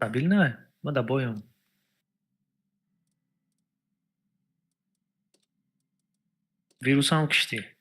Стабильная? Модобоем. Вирус ham kuchli.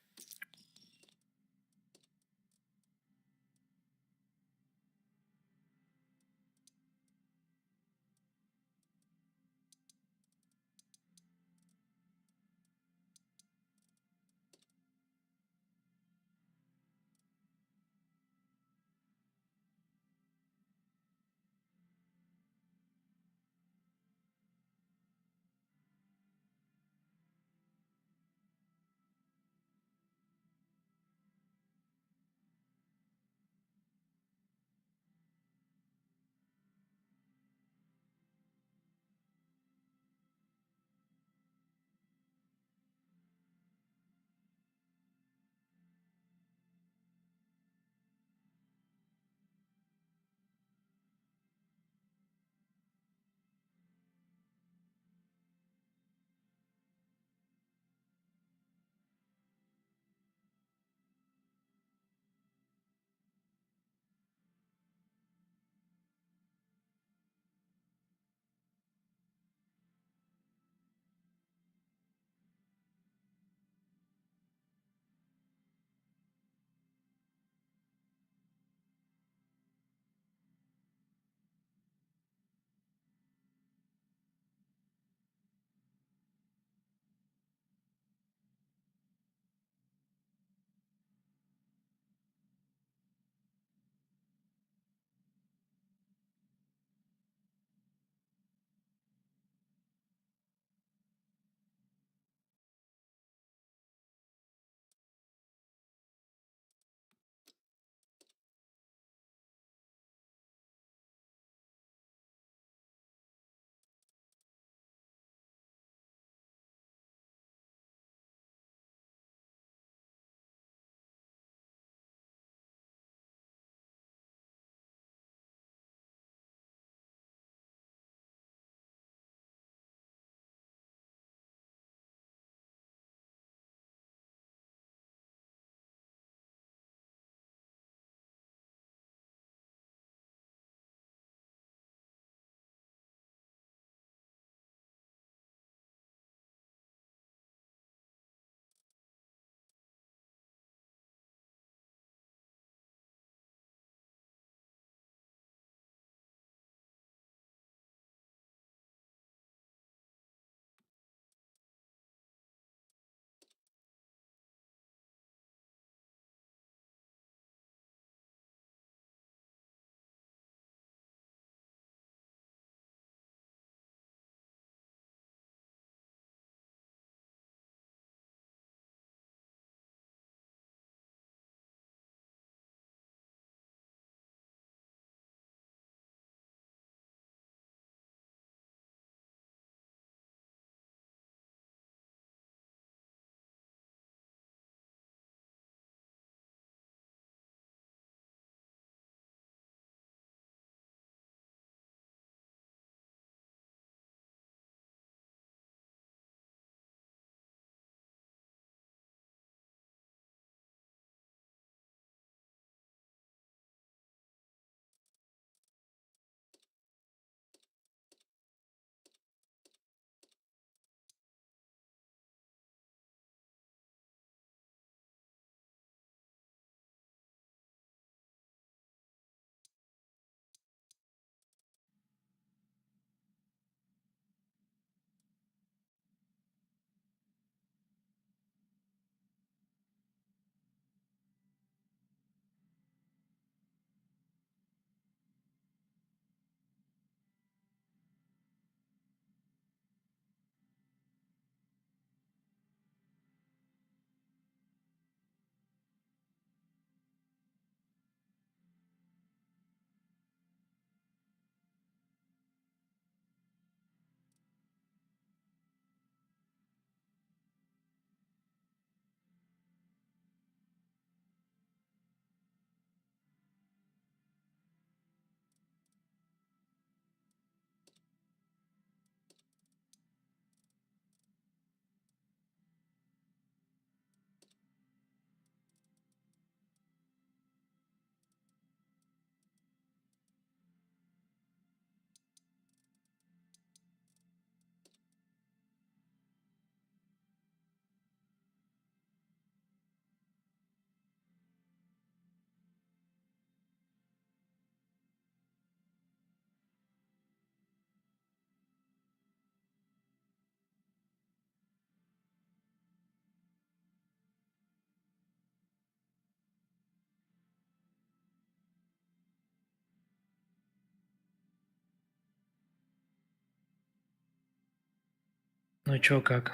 Ну чё, как?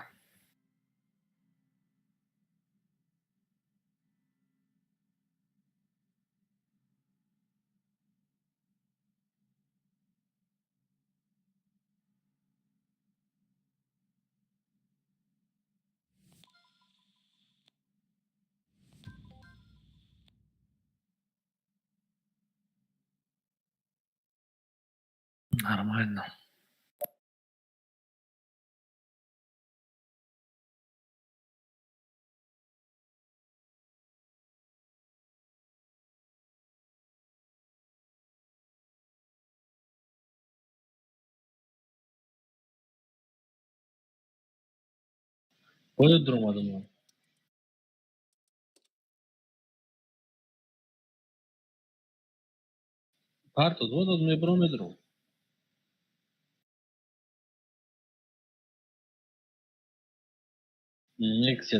Нормально. Boyun durmadı mı? Parto, dvoda me bromedrom. Nexia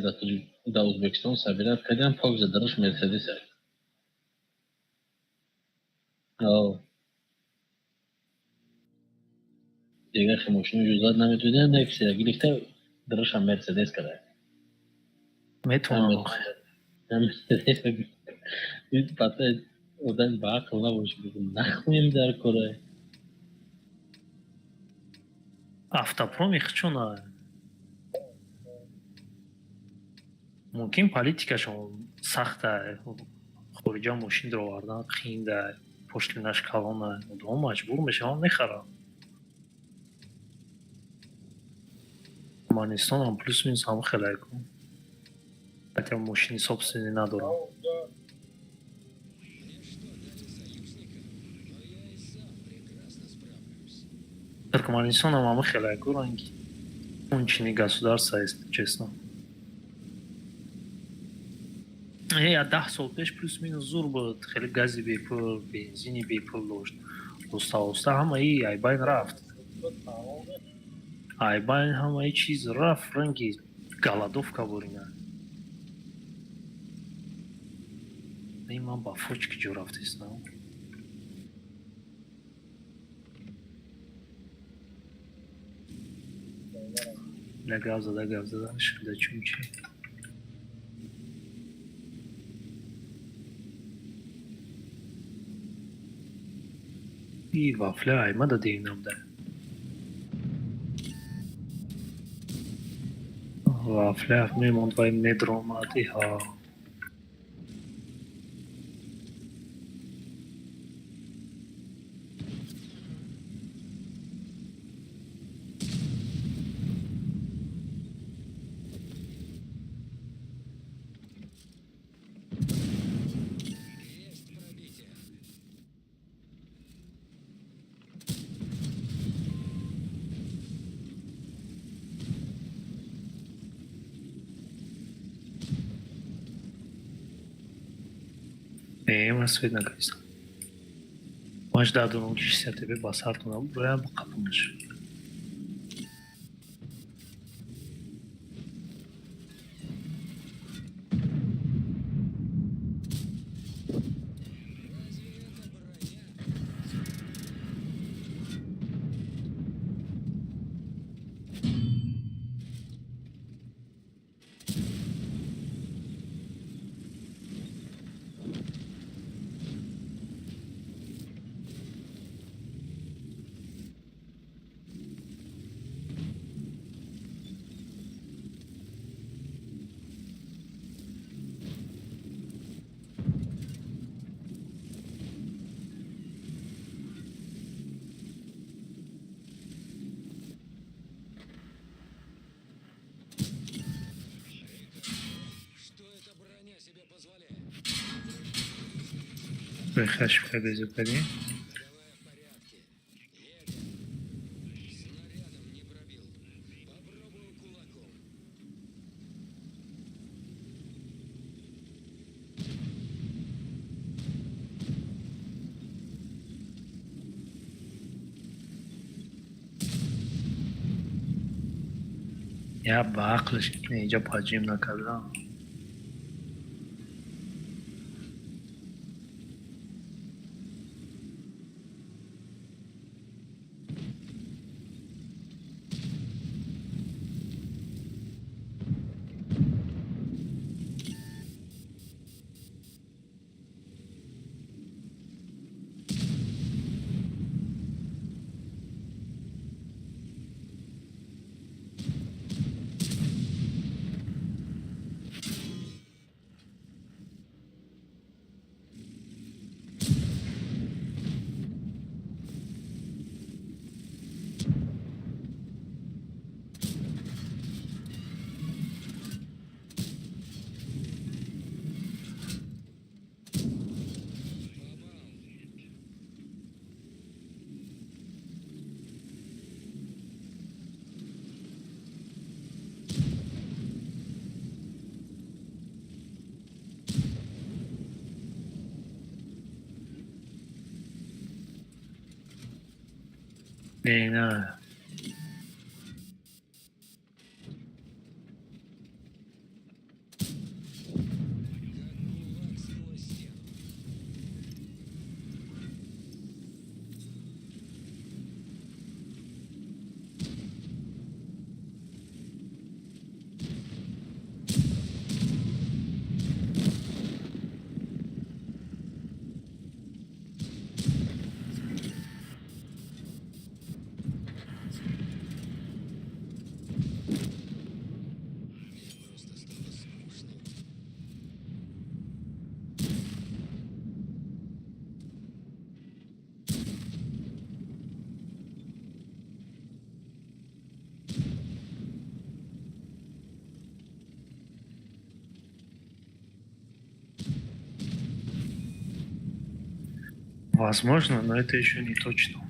da Uzbekistan собирает, когда польза дорож Мерседеса. Ау. Diğer машину yüzler nametüden Nexia girişte doroş Mercedes kadar. метонам охе. Hem Mercedes bir patla odan bağ kılına boş bir nahmim der Kore. Автопром их чё на? Мумкин политикашон сахта. Хориҷа мошинро овардан қиинда, пошлинаш калона. Одам маҷбур мешаванд мехаранд. Туркманистонам плюс-минус ҳама хелайку. Хотя мошини собственный надорам. Туркманистонам ҳама хелайку ранги. Очень государство, если честно. Я 10 сол пеш плюс-минус зур буд. Хеле гази бепул, бензини бепул дошт. Оста-оста ҳамаи айбайн рафт. Айбайн ҳамаи чиз рафт, ранги голодовка бурина. И ман ба фочки ҷо рафтистам. Да гав зада шуда чунчи. И вафля айма да динамда. Вафля мемонд вай медромади ҳа. Мас свет наконец-то. Маш дадун 60 тебе басартуна прям капнаш. Выхаш безупади. Я ба ақлиш инҷа паджим накардам. Aynen öyle. Возможно, но это еще не точно.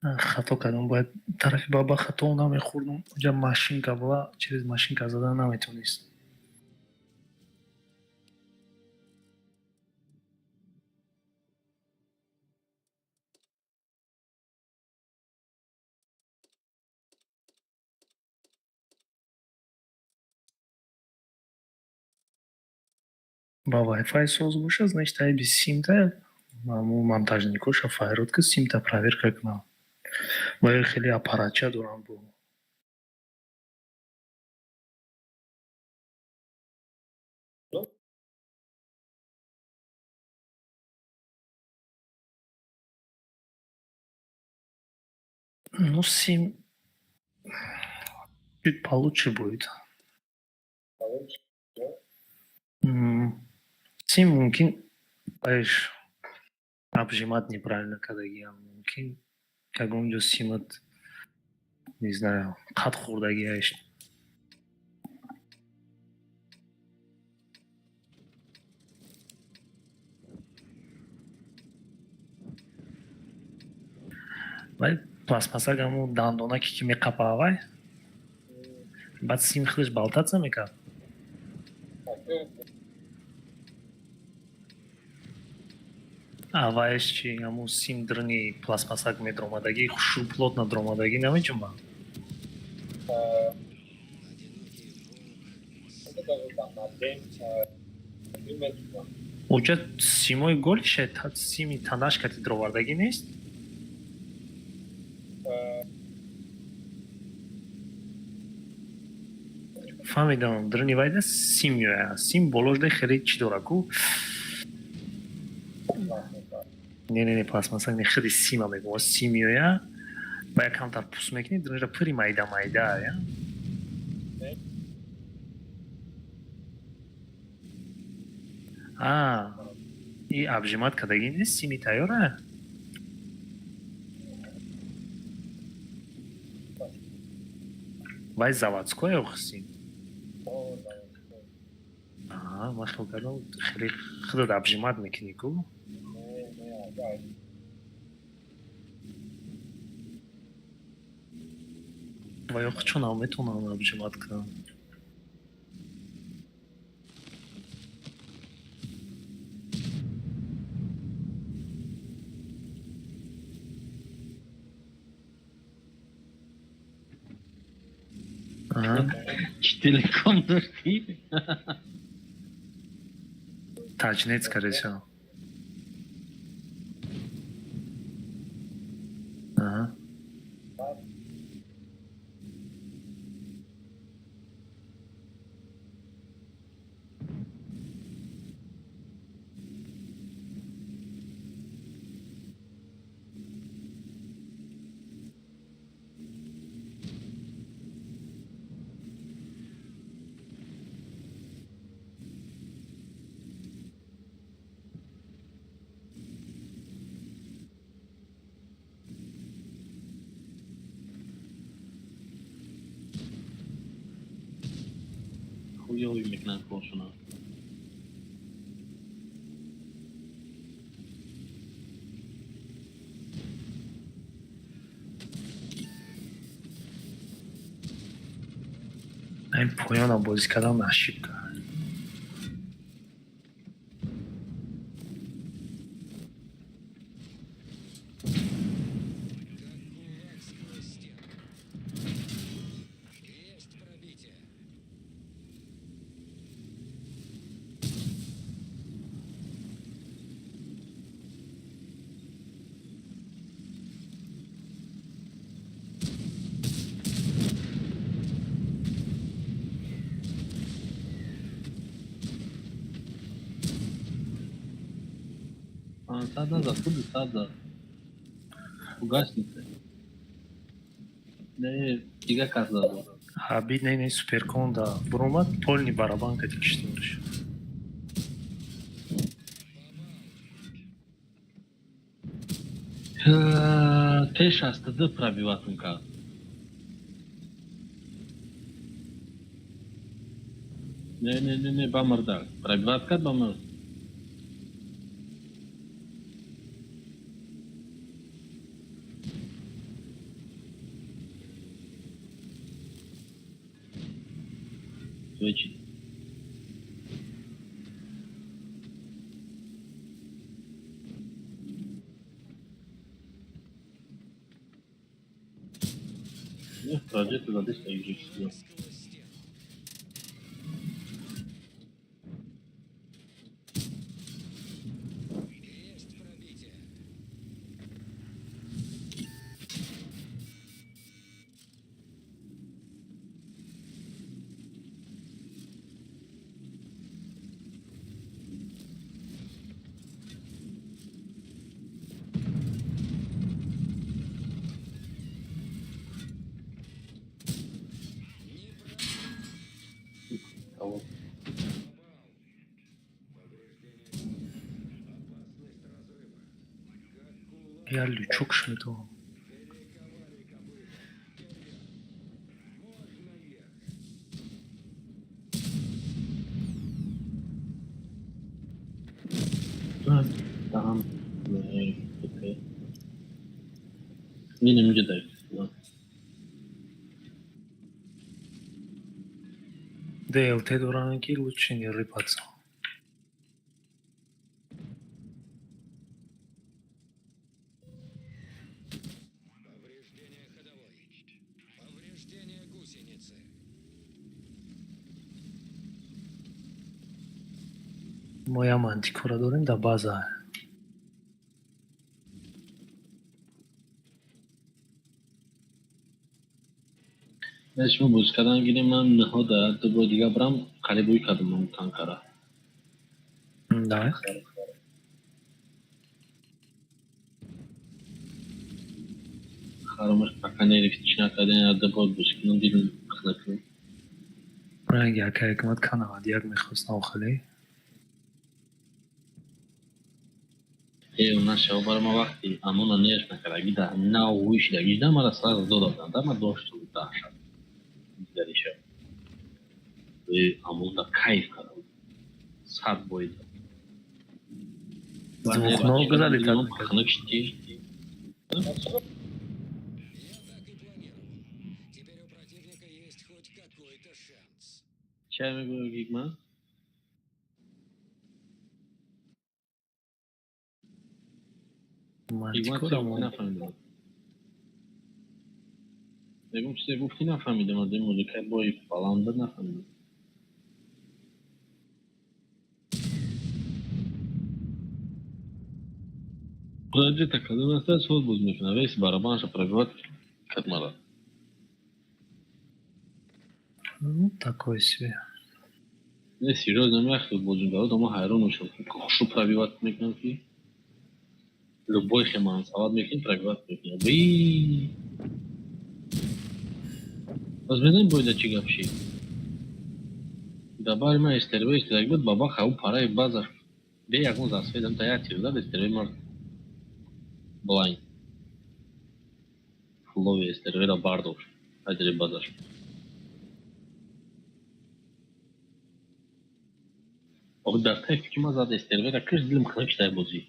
хато кардам. Бояд тарафи баба хато намехӯрдам. Оҷа машинка була, через машинка задан наметавонист. Ба Wi-Fi соз боша, значит айби симта монтажникоша файрод ки симта проверка кунам. Бояд хеле аппаратча дорам бо. Ну, сим чуть получше будет. Сим мумкин баиш обжимать неправильно, когда я мумкин ягонҷо симат не знаю қат хӯрдагиаш. вай пластмассак ҳамун дандонаке ки меқапаа вай баъд сим худаш балтатса мекард. Аваеш чи ҳамун сим дрини пластмассак медромадаги шӯплот надромадаги намечунба. Оҷа симои голиша сими танашкати дровардагӣ нест? фаҳмидам дрини вайда сим меояд. Сим боложда хеле чӣ дора ку? Не пластмассак не хеле сима мегӯяд. Сим меояд ба якамтар пӯст мекунӣ дринира пури майда я. И обжимат кардагӣ нест сими тайёра? Вай заводской охир сим. Ман хел кардам хеле худат обжимат мекунӣ ку? Вай охир чунам метавонам обжимат кунам? Чи телеком дошти? Тачнет, скорее всего. Ага. Хуёвый мекунад бошуна. Ин поёна бозӣ кардан ошибка. Сад назад, худи сад зад. Угаснице. Не, дига кас зад. Ҳабид не суперкон да буромад полни барабанка дикиштимаш. Теш аст да пробиватун кад. Не, бамырда. Пробиват кад бамыр. بچین. نه راجع به دادش تاگیری. Tamam. Я лючок шито. Tamam. Okey. Benim de de. Դե թե դորանքի լուչին երիպած։ Повреждение ходовой. Повреждение гусеницы. Моя мантикора дорим да база է։ Դες մը բուսկարան գիրեմ ան նհոդա դբոդիգա բրամ քալեբույ կադում ան տանկարա։ Դա է։ Խարոմս պականերիք չնակադեն դբոդ բուսկնուն դիլն խնակում։ Ռանգյա կայքմատ կանադիակ մի խոսնավ խլի։ У нас шаубарма вахти амона нежна карагида на уиш да гида мара сразу додан да ма дошт даша дариша амона кайф кара сад бойд Звукнол гзали так. хныкшти Я так и планировал. Теперь у противника есть хоть какой-то шанс. чайме го гигма Մантիկորա մոն։ نفهمیدم بگم چیزی گفتی نفهمیدم از این موزیکت بایی falan da نفهمیدم Ради так, когда настать свой будет на весь барабан, чтобы пробивать катмара. Ну, такой себе. Не, серьезно, мягко будем говорить, дома хайрон ушел. Что пробивать мекнанки? Любой хеман, салат мекин пробивать мекин. Вы... Возьмем будет чигапши. Добавим истервей, истервей, баба хау пара и базар. Бей ягун за сведом тая тирда, истервей мар. Блайн. Флови истервей да бардов. Айдери базар. Ogdarta fikrim azad истервей да кыш дилим хлык штай бози.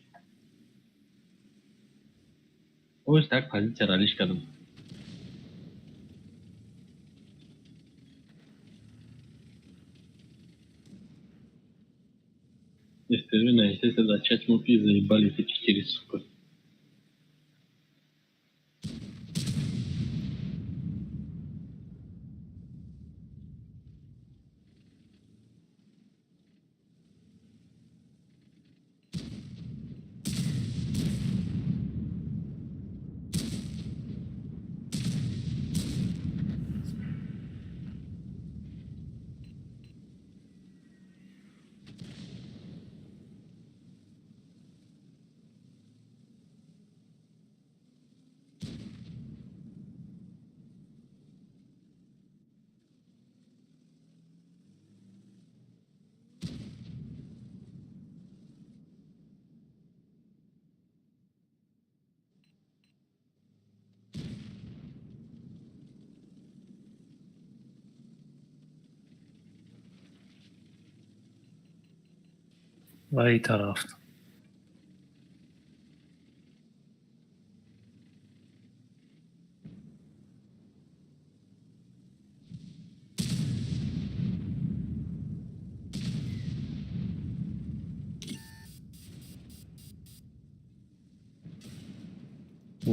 Ось так позиция ралиш кадым. Естественно, естественно, зачать муки заебали эти 4 сука. Վայի տարավտ։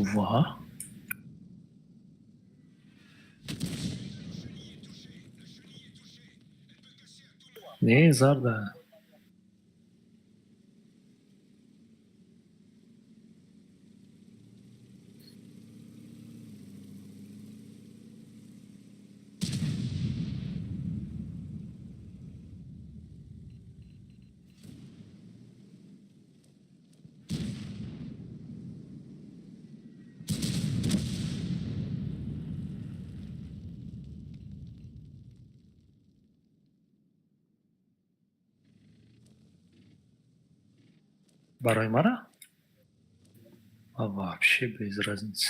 ва не зарда. Барои мара? Вообще без разницы.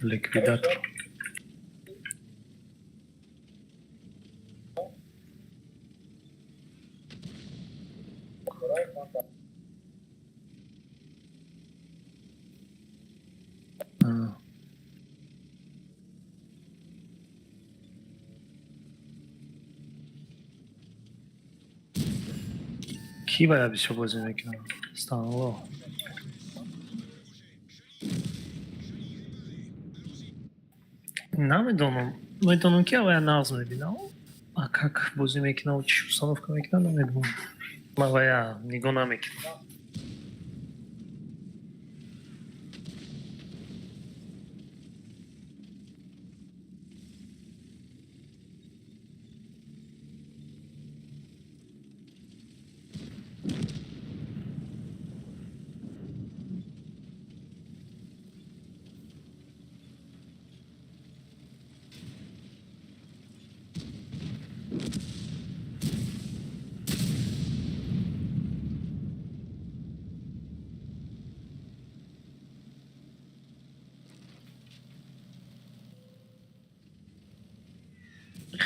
Ликвидатор. А. Ки бояд бисёр бозӣ мекунад? Станло. Намедонам ки авая нағз мебинам. А как бозӣ мекунам, чӣ установка мекунам намедонам. Ман авая нигоҳ намекунам.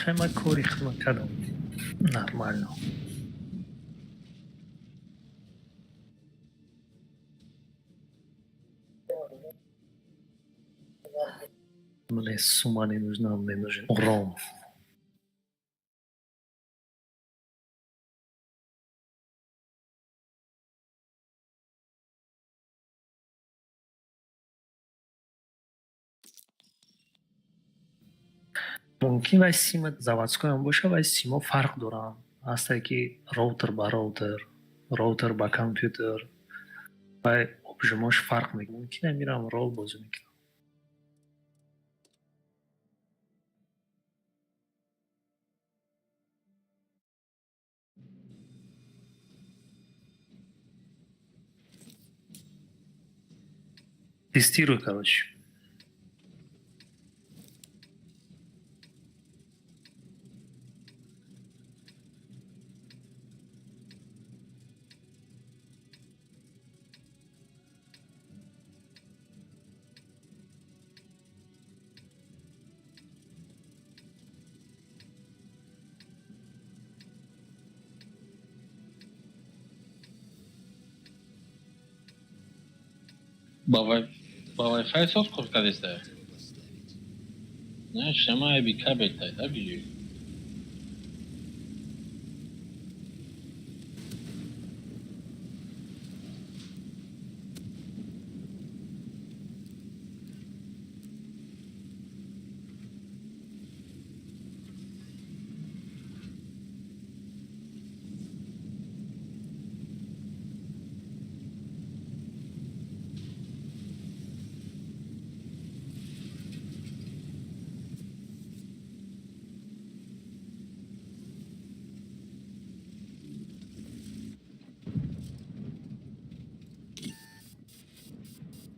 Хема кори кардам. Нормально. Мне сумма не нужна, мне нужен урон. Мумкин вай сима заводскоям боша, вай симо фарқ доранд. Ҳастае ки роутер ба роутер, роутер ба компютер, вай обжимош фарқ мекунад. Мумкина мирам рол бозӣ мекунам. Тестируй, короче. با وای فای صوت کار است. نه شما بی کابل تا بیجی.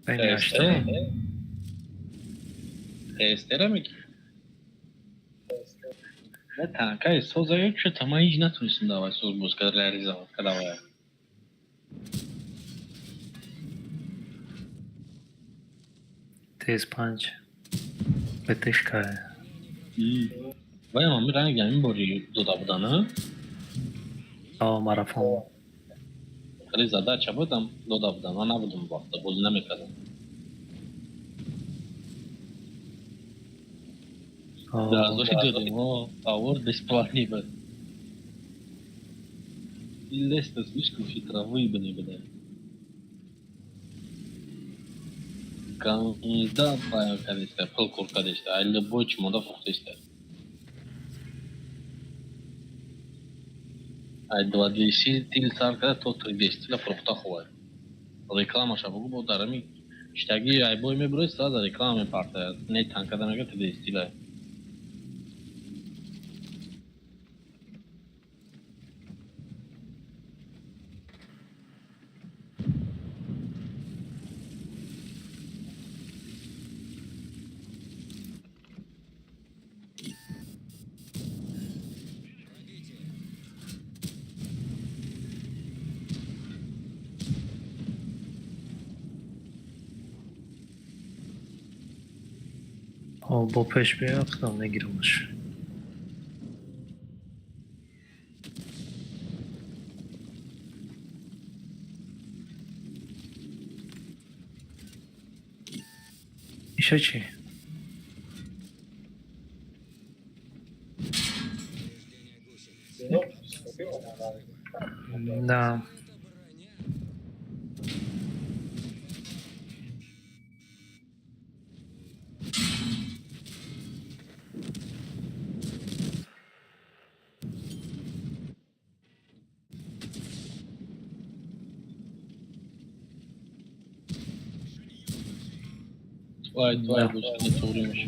Beni açtı. تستره میگی نه تنکای سوزا یک شد تمام هیچ نتونستیم دعوی سوز بوز کرد لری زمان کدوه تیز پنج بتشکه وای اما رنگ گمین باری دودا بودن ها مارافون خیلی زده چه بودم دودا بودن ها نبودم وقتا بوز نمیکردم درازوی دادیم ها آورد بسپلانی بود لست слишком хитровые бля. Когда пая кадешта, пылкур кадешта, а любой чмода фухтешта. Ай 200 тил сарка то 300 ла фрухта ховай. Реклама шабугу бо дарами штаги ай бой меброй сразу реклама парта. Не танка данага 300 ла. با پش بیافتم نگیرمش. ایشه چی؟ نه Vay vay bu sene doğruymuş.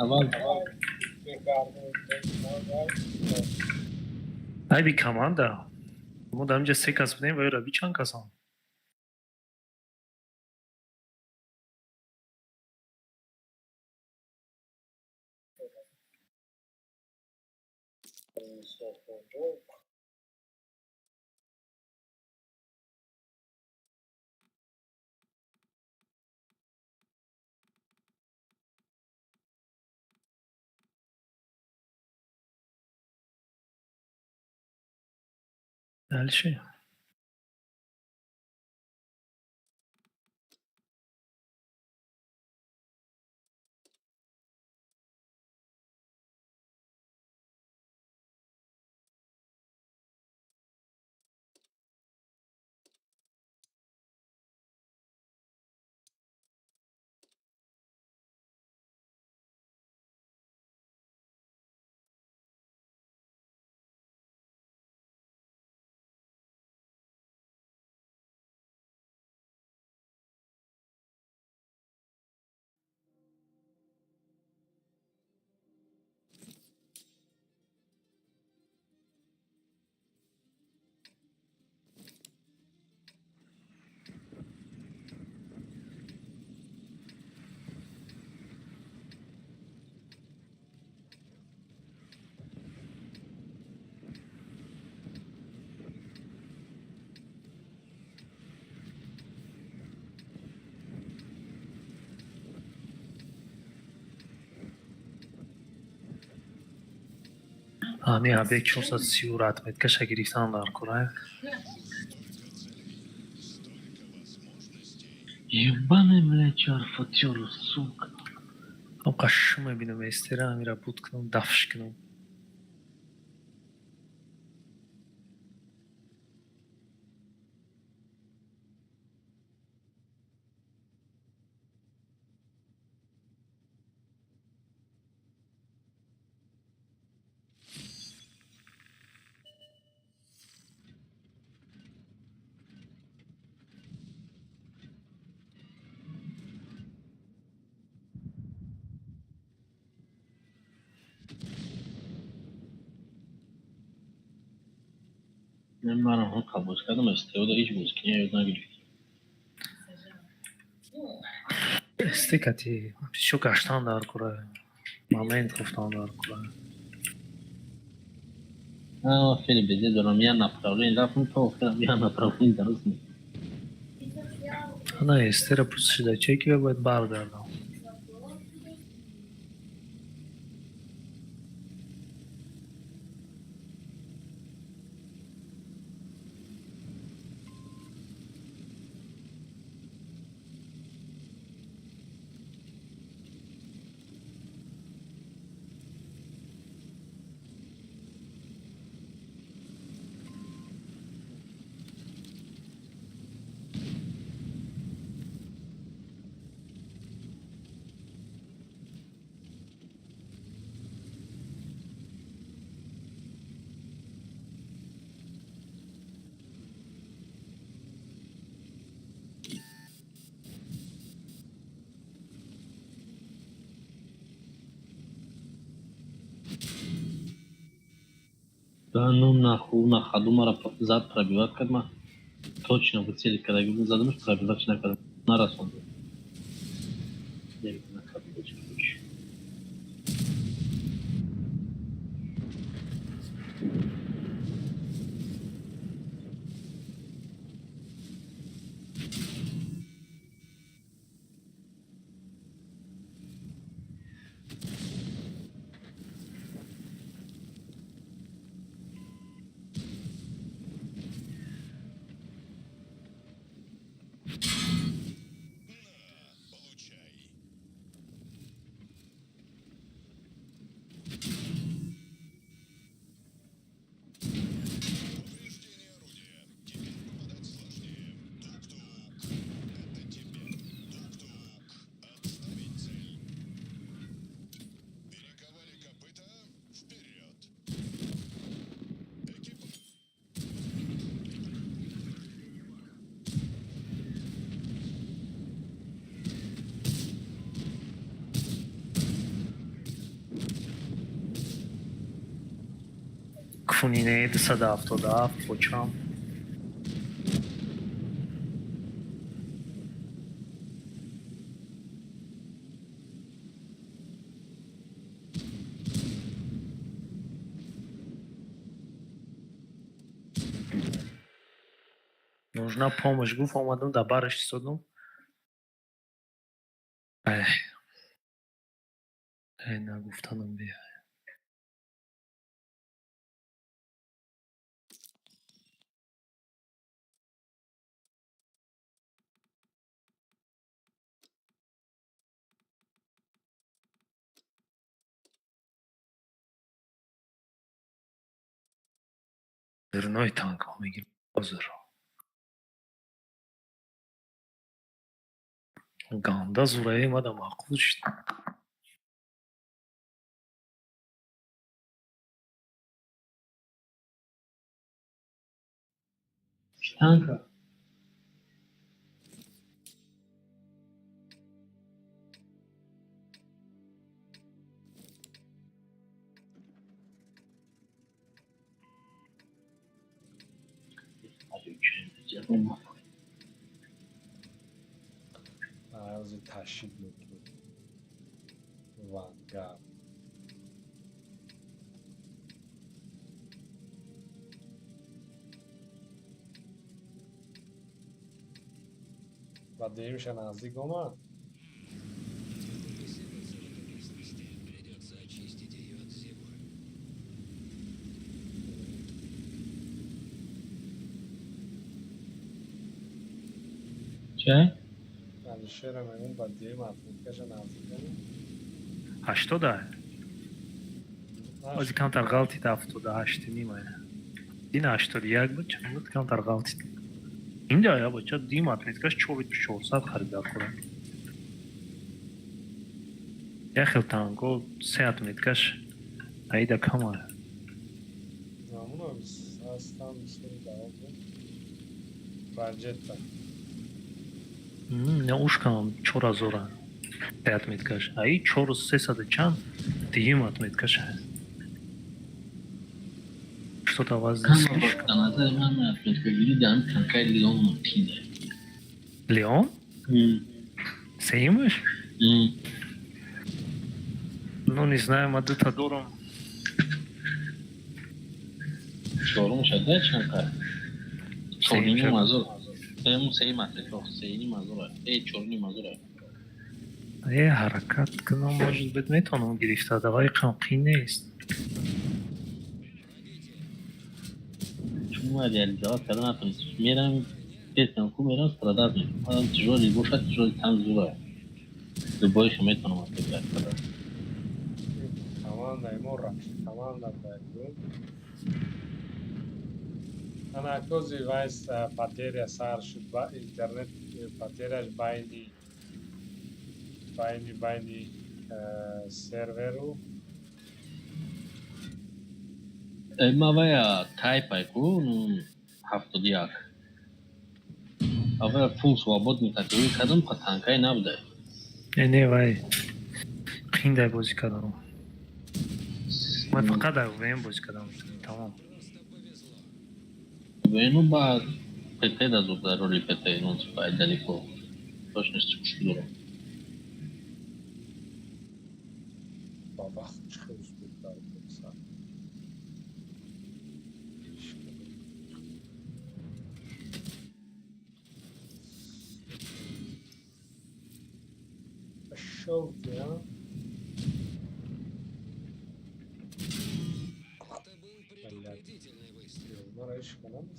Aval ای بی کمانده ما در اینجا 3 کس بودیم و یه روی چند کس هم دلشه همین هم یک 430 رتمت کشه گریفتن در کنه ебаный блядь чарфатер сука. هم قشم بینم استره همین را بود کنم دفش کنم من هم قبول کردم استعداد هیچ بازیکنی یاد نگرفت. Стикати. Еще каштан дар кура. Момент гуфтан дар кура. خیلی بده دارم یه направление رفتم تا آخرم یه направление درست نیست. Она эстера пустила чеки ва бояд баргардам. Да, ну нахуй, на ходу мара зад пробивать кадма. Точно в цели, когда я задумаешь, пробивать на кадма. На раз он был. Я видел на ходу очень ключ. Кфунинеи 277 почам. Нужна помощь. Гуф омадам да бараш истодам. Нагуфтанам бия. Дырной танк мегир озер. Ганда зурае мада мақул шуд. Штанка. از تشکیل بود وانگارد و دیمش نزدیک اومد. Придется очистить ее от всего. چه؟ از شعر میمون با دیم افریقاش نزدیک اومد. 80. Ози камтар ғалти 78 нимая. Дин 81 буд, чанд буд камтар ғалти. Инҷа я бача дим отметкаш 4400 харидор кунам. Я хел танго 3 отметкаш аида камая. زمان هستم میشه جواب بود. برجت Я ушкам 4000 3 отметкаш. Аи 4300 чанд дим отметкаш. Что-то вас здесь слишком. По назар من отметка гири дам танкай Леон мутине. Леон? Сеймыш? М. Ну, не знаю, Мадыта Дором. Чорум шадачнакар. Чорнини Сеймшак. мазур. Эм сеймасе чох сейни мазура. Чорни мазура. Харакат, ну, может быть, метоном гирифта. Давай камки нест. Чума реали жаваб кардан натонис. Мерам песням ку мерам страдат мекунам. Адам тижори бошад тижори там зура. Любойшо метонам атекар кардан. Команда ему раш. Команда дайду. Ana così vai a pateria sarsh internet pateria bayni serveru Ema vaya taypay ku haftodiak. Ava full свободный такой кадам патанкай набудай. Не, вай. Киндай бози кадам. Май фақат дар вен бози кадам. Тамом. Вену ба ПТ дадут за роли ПТ, ну типа далеко. Точности кушдуру. baba çıkıyoruz kurtar yoksa. Şov ya. Это был предупредительный выстрел. Bunlara iş kalan mı?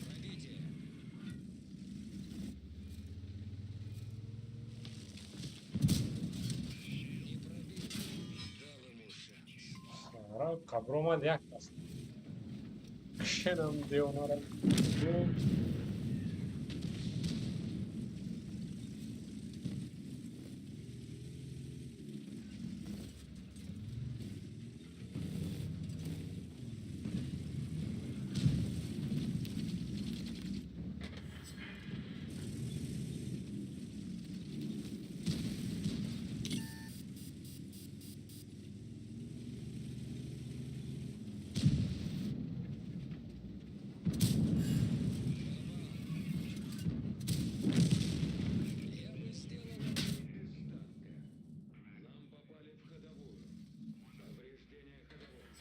Пробитие. Не пробил. Дал ему шанс. Sonra kabroma yakmasın. Şenam diyor onlara. Я бы сделал это. Нам попали в ходовую. Повреждение ходовой.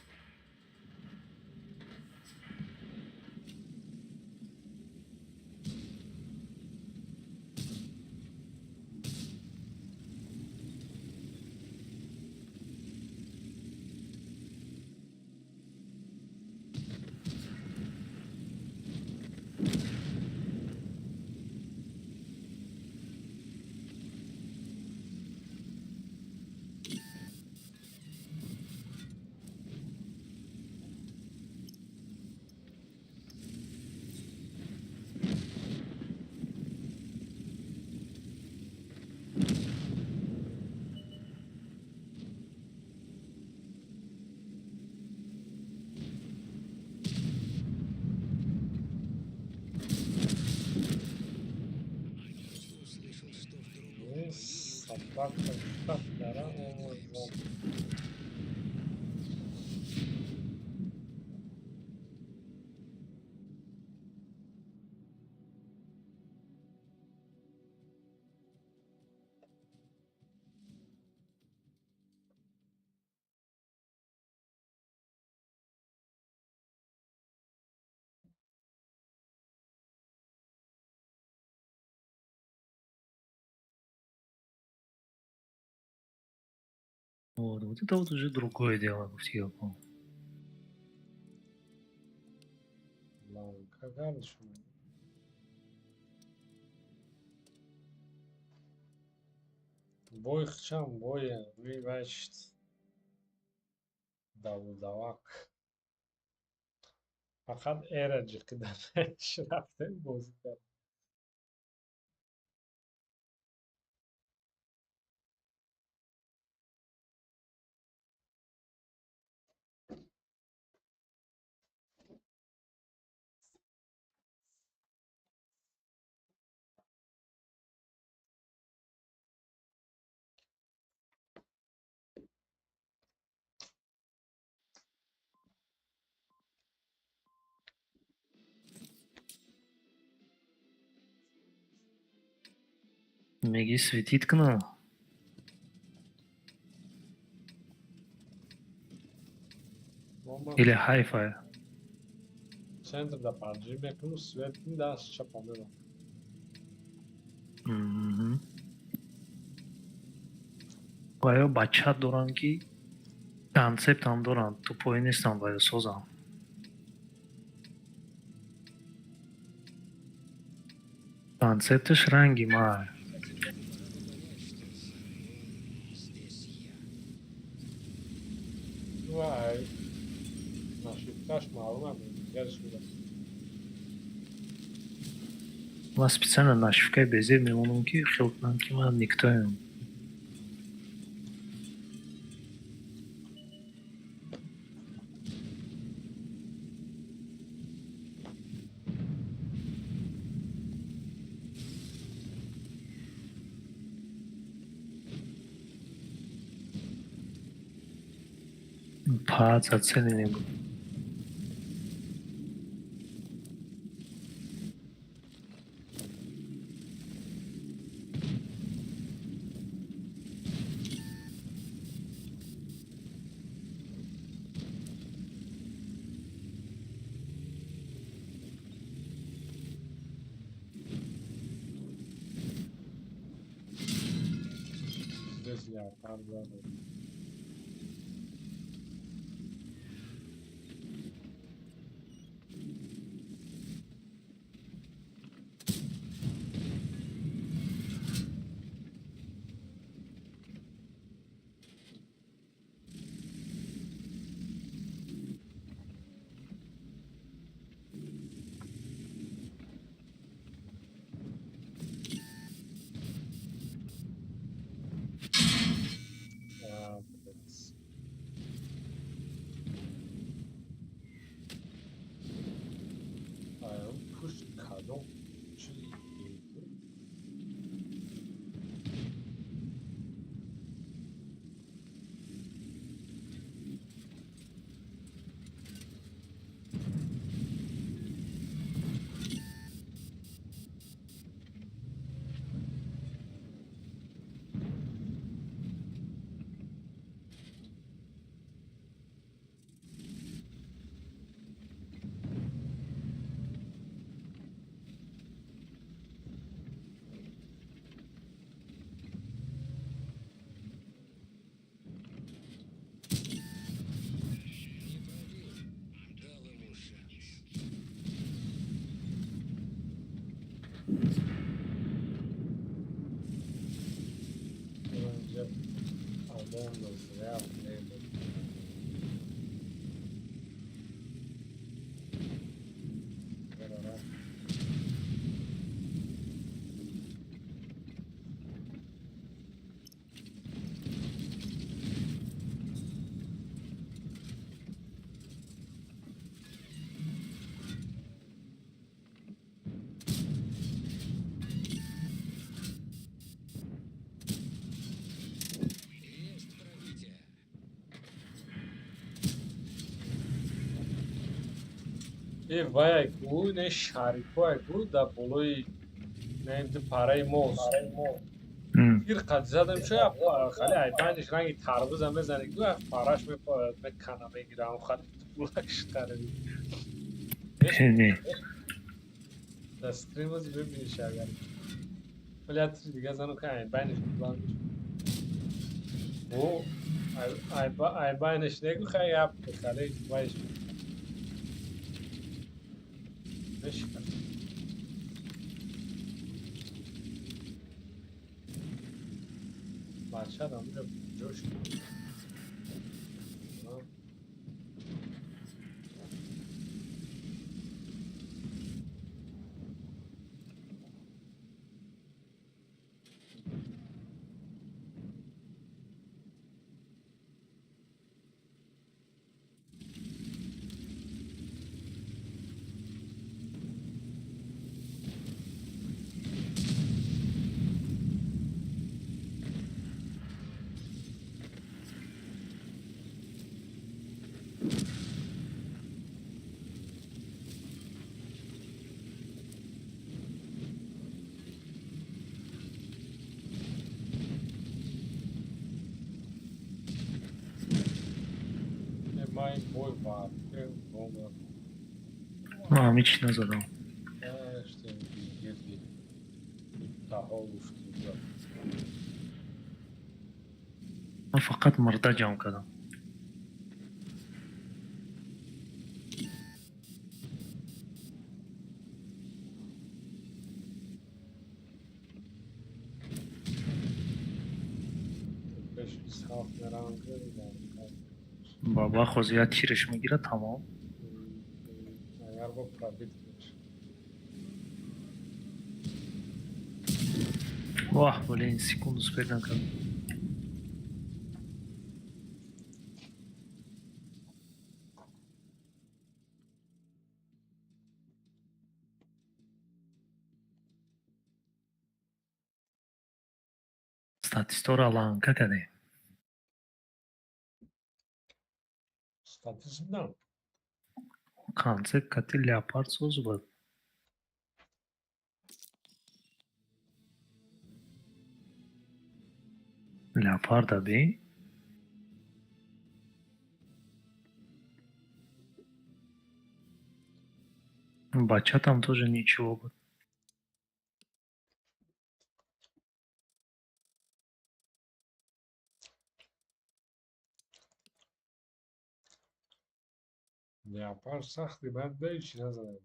Услышал, что в другом Sabah şartlara omuzlar. Вот это вот уже другое дело. Все. Lan kardeşim. Boy хчам boya. Вивашт. Davudavak. Fakat eracık da şirafte bozuklar. میگی سویتیت کنه. Bomba. Или Hi-Fi. Centro da PUBG میکنم سویت دست چپامه رو. Мгм. Ваё бача дорам ки концептам дорам, тупой нестам, ваё созам. Концептиш ранги май. وای. Нашивкаш معلومه میگرش میگم. Ма специально нашивкаи безе мемонам ки хел кунам ки ман никтоям. Па зацени небу. Здесь леопард забыл. Блядь. اون پشت کدوم چی؟ Дал ему шанс. اونجا آدم نزرع نیست. برای Есть пробитие. این وای گو نه شریکو گو در بالای نه ده پاره موز. تیر قد زدم شو خالی ای پنجش رنگی تربوز هم بزنه گو پارش میکنه میگیرم خالی بولش قراری. نه دستری موزی ببینی شاگر. ولی حتی دیگه زنو که ای پنجش بلند او ای پنجش نگو خیلی اپ خالی وایش نشکن. بچه هم میره جوش کنه. این بوی var. Bomba. من هم هیچ نزدم. İşte bir daha oluşturdu. من فقط مرده جمع کردم. Beş saat merakı بابا خود زیاد تیرش میگیره تمام. eğer bu profit واه ولی این سکوندوس پیدا کردم. Statistora lanka kade. statüsünden Kanse katil leopard soz var. Leopard abi. Бача там тоже ничего. Будет. ne yapar sahtı ben de hiç yazarım.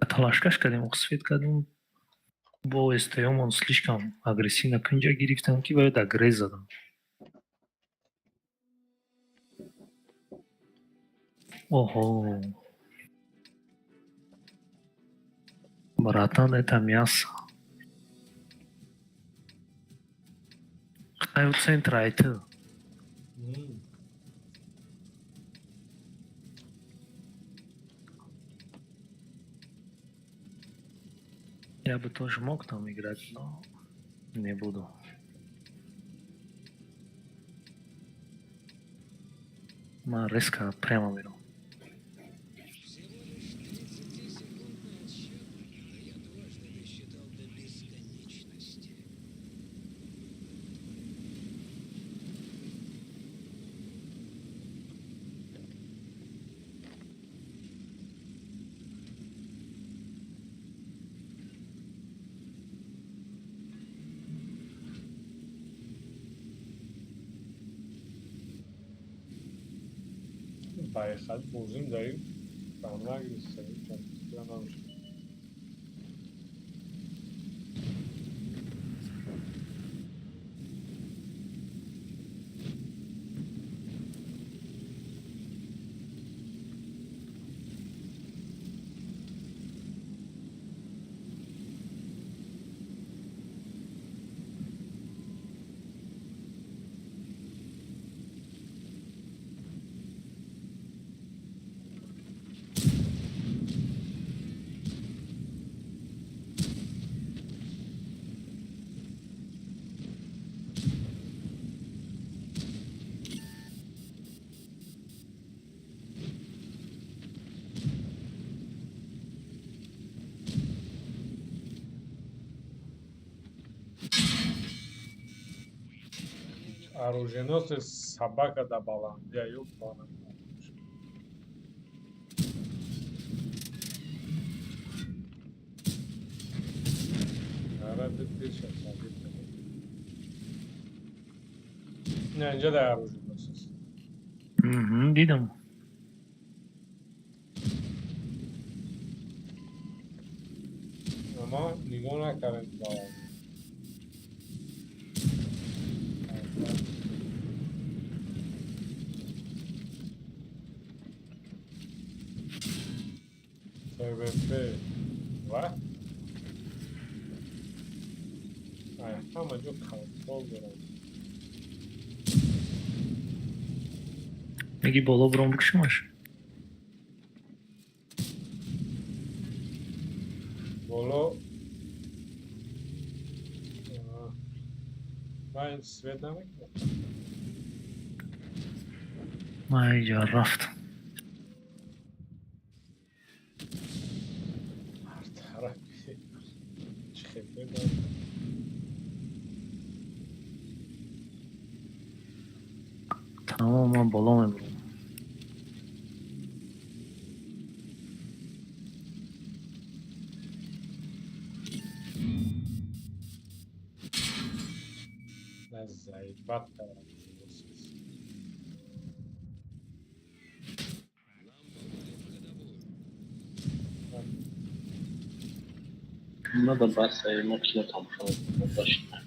Талашкаш кардем, освет кардем. Бо стоям, он слишком агрессивно кунҷа гирифтам, ки бояд агресс задам. Оҳо. Братан, это мясо. Қай у центра айты? Я бы тоже мог там играть, но не буду. Ма резко прямо беру. Всего лишь 30 секунд на отсчет, а я дважды досчитал до бесконечности. Bayesel bozum dayım. Kanlar göstereyim. Çok tutulamamış. Оруженосцы собака до баландия, ёбана. Herhalde bir şey sabit. Bence de оруженосцы. Мгм, видим. Ama Nigona current bağlı. TVP var. Ay, ama çok kontrol görüyorum. Меги боло бурам бикшимаш. Bolo ben Svetlamek mi? Май ҷа рафт. Her taraf çıkıp اما من بالا میبرم. نه ضعیفت دارم. надо баса и макина там точно.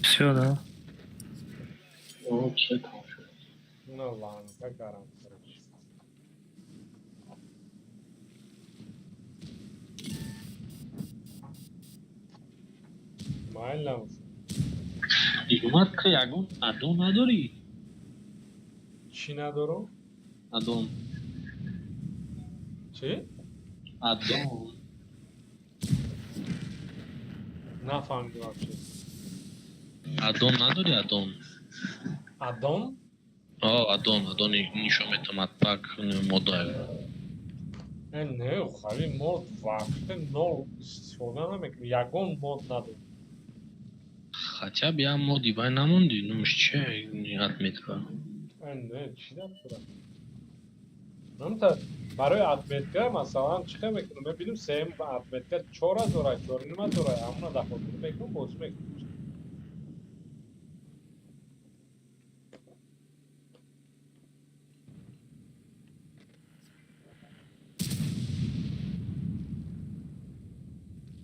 все, да? Вообще там. نه لعنت کردم سرش. مایل نموشم. Игнат Ягун, Адон نداری؟ چی ندارم؟ Адон. چی؟ Адон. نفهمیدم چی. Адон نداری Адон. ادام؟ Адон нишон метавонад пак модал. نه خالی مود وقت نول استفاده نمیکنم. یگان مود ندارم. Хотя бы я моди вай намонди, ну че отметка. نه چی ندارم. نمی‌تونم برای اتمیتکا مثلا چیکار میکنم؟ ببینم سیم اتمیتکا 4 داره 4 نیم داره همون دفعه میکنم باز میکنم.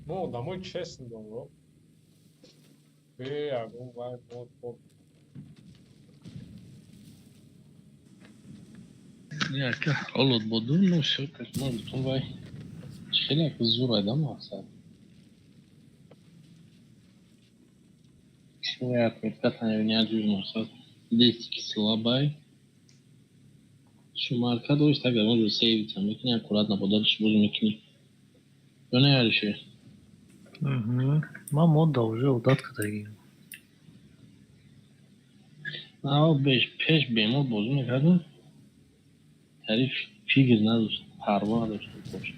مو دموی چست ندارم. یگان وای مود Яка холод буду, ну все, как может, он вай. Челяк зура да маса. Шуя отметка там не один маса. 10 слабай. Шумарка дойш так я могу сейвить, а мекни аккуратно подальше буду мекни. Я не решил. من مود уже удатка дагим. А пеш бемо бозу мекардам. Тариф фигр надошт, парво надошт бош.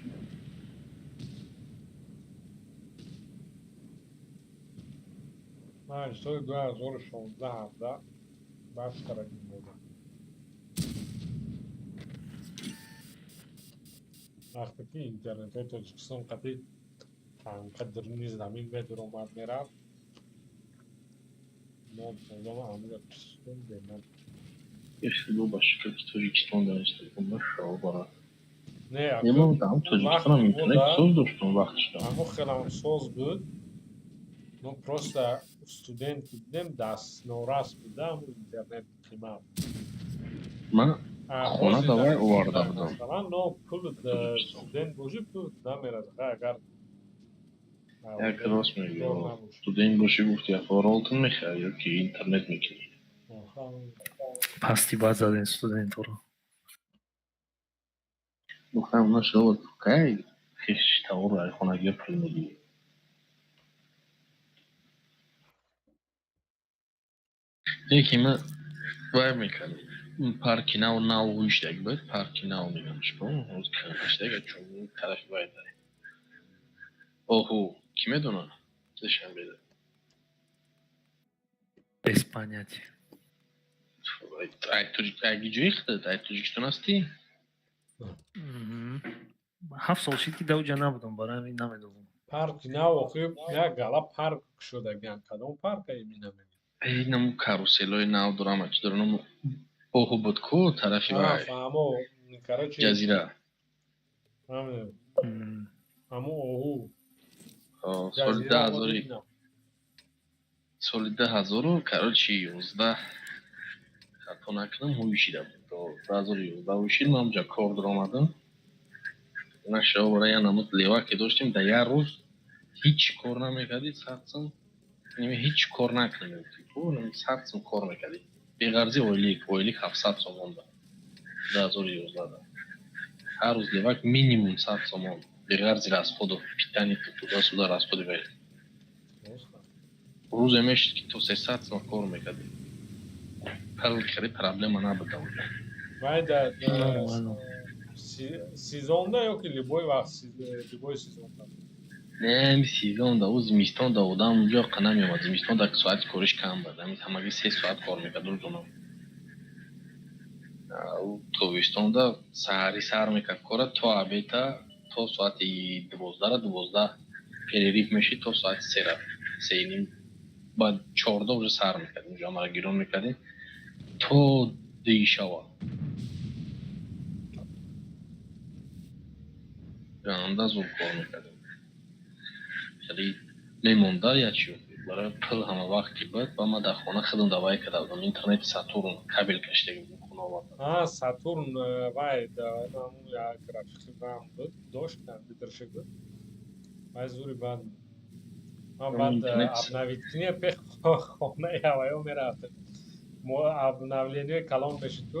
من سال 2016 17 بس کردیم بودم. وقتی که اینترنت های تاجیکستان قطعی قدر نیز زمین به در اومد میرفت ما بودم همون کشتون بینم. Если любишь, как Таджикистан, да, если помнишь, бара. نه Не могу там Таджикистан интернет создал, что вахт что. همون خیلی هم سوز بود. من просто студент بودم دست نورس بودم اینترنت قیمت. من خونه давай اوارده بودم. مثلا نو پول студент باشی پول نمیرد. اگر یک راست میگی студент باشی گفتی افارالتون میخوای یا که اینترنت میکنی. پستی باید زدین студент رو. گفتم اونا شد که خیش تاور رای خونگی پول میدی. یکی من وای میکنم. Parki na uyuştak böyle parki na oynamış bu. O işte geçiyor tarafı var da. Oho kime donu? Dışarıda. Без понятия. Ay gidiyordu. Ay Tacikistan asti. 7 سال شد که دو جا نبودم برای همین نمیدونم. پارک نه واقعی یا گلا پارک شده گن کدوم پارک ایمی نمیدونم. اینم کاروسلای ناو درام که دارم اوه بود کو طرفی وای. فهمو کراچی. جزیره. همو اوه. سال 2000 کراچی 11 خطا نکنم هویشیدم. 2011 هویشیدم همونجا کار درآمدم. نشو برای نمود لیوا که داشتیم در یه روز هیچ کار نمیکردی ساعتم هیچ کار نکنیم تو ساعتم کار میکردی بیغرضی اویلیک 700 سومون ده 2011 هر روز لیواک مینیموم 100 سومون بیغرضی расходов питания туда-сюда расходы были روز имеешь que то 300 сом кор میکردی خیلی проблема نبود بعد سیزون ده یا که لیبوی وقت لیبوی سیزون ده نه سیزون دا او زمستان دا بودم اونجا قنم میامد زمستان دا ساعت کارش کم بود همگی 3 ساعت کار میکرد روزانه او توبستان دا سحری سر میکرد کار تا ابیتا تا ساعت 12 پریریف میشید تا ساعت 3 بعد 14 уже سر میکرد اونجا ما گیرون میکردیم تا دیشوا yanında zor koymuşlardı. Yani memnunda yaşıyor. Böyle pıl ama vakti var. Ama da ona kadın da vay kadar. İnternet Saturn kabel kaçtı gibi konu vardı. Ha Saturn vay da namu ya grafik nam بود داشتن بیدرشک بود وای زوری بعد من بعد ابنویتنی به خونه هوایی میرفتم مو ابنویتنی کلام بشید تو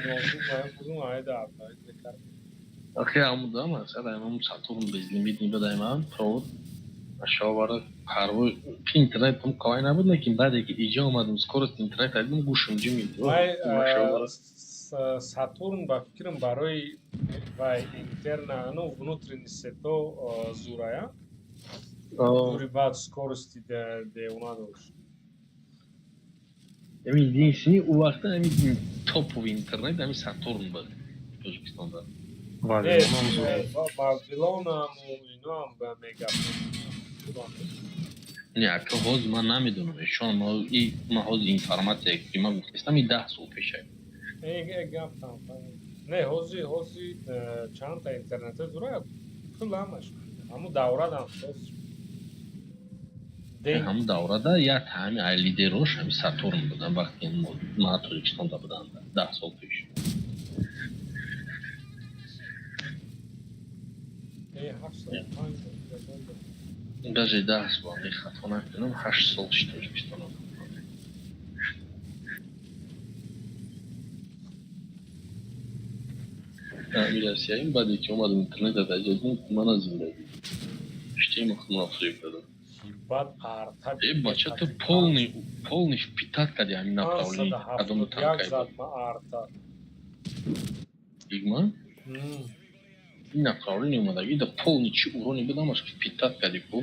موضوع مهم بودم آید ابنویت میکرد آخه عمودا مثلا امام Saturn bezlimit nibedaymam провод aşağılara parvoy internet tam kolay nabud lekin ba'dagi ija omadim скорость internet dedim go'shimga miydi вай Saturn ба фикрам барои вай интерна ну внутренний сето зурая зури баъд скорости де она дошт Emin değilsin o vakti emin top of internet emin Saturn var Özbekistan'da. Вавилонаму инам ба мегапон Ne ki hoz man namidunom şu an ma hoz informasiya ki ma guftistam 10 sol peşe. гап не ҳози чанд та интернете зурая пул ҳамаш ҳаму даврадам Ham davrada ya tami lideroş hem Saturn budan vakti ma Türkistan'da budan da 10 sol peşe. Даже 10 sol ne hatona ettim 8 sol işte Özbekistan'da. Bilirsiyim, بعد که اومدم اینترنت تجربه من زندگی شتیم خونه یکدادم. بعد арта بچه تو полный впитать кади همین направление кадом танкай بود арта игма این направление اومدگی да полный чи урони будам аш впитать кади ку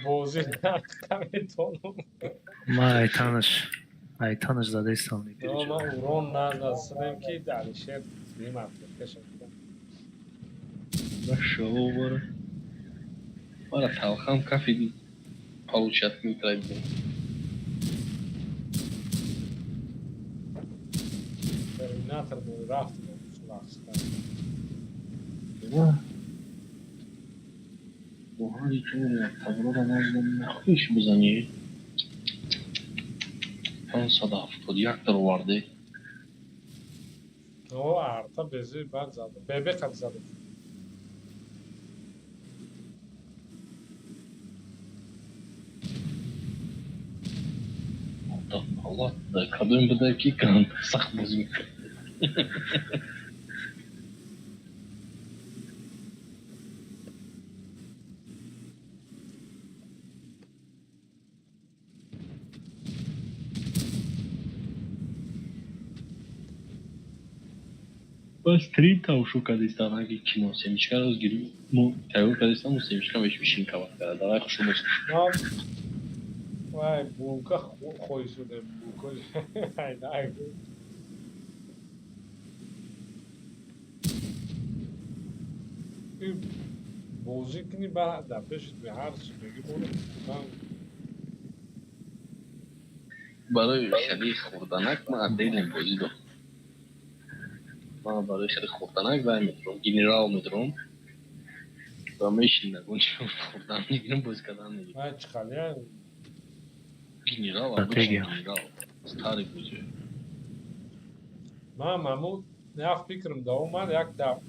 бози каметоном ай таныш задайсан ما урон наздасидем ки алишер бимафтешем Нашел бара. Бара талхам кафе получат микроби. терминатор был рафт Buhari çoğunu tavroda nazlı hiç buzani. Fransa'da hafta yaktır vardı. o arta bezi ben zaten bebek at zaten Allah da kadın buradaki kan sak bozuk. Бас 3 таушу кадистан аги кино семечка разгирю. Ну, тайву кадистан, ну семечка вещь вишинка вакара. Давай хушу бос. вай булка хой шуде булка ай дай бозикни ба да пешит би ҳар чӣ меги бола برای خیلی خوردنک من عدیل بازی دارم. من برای خیلی خوردنک وای میدارم. گنرال میدارم. و میشینم اونجا خوردن میگیرم باز کردن میگیرم. вай чӣ халия گنرال обычный генерал. Старый бузы. ман мамуд як фикрам да омад як да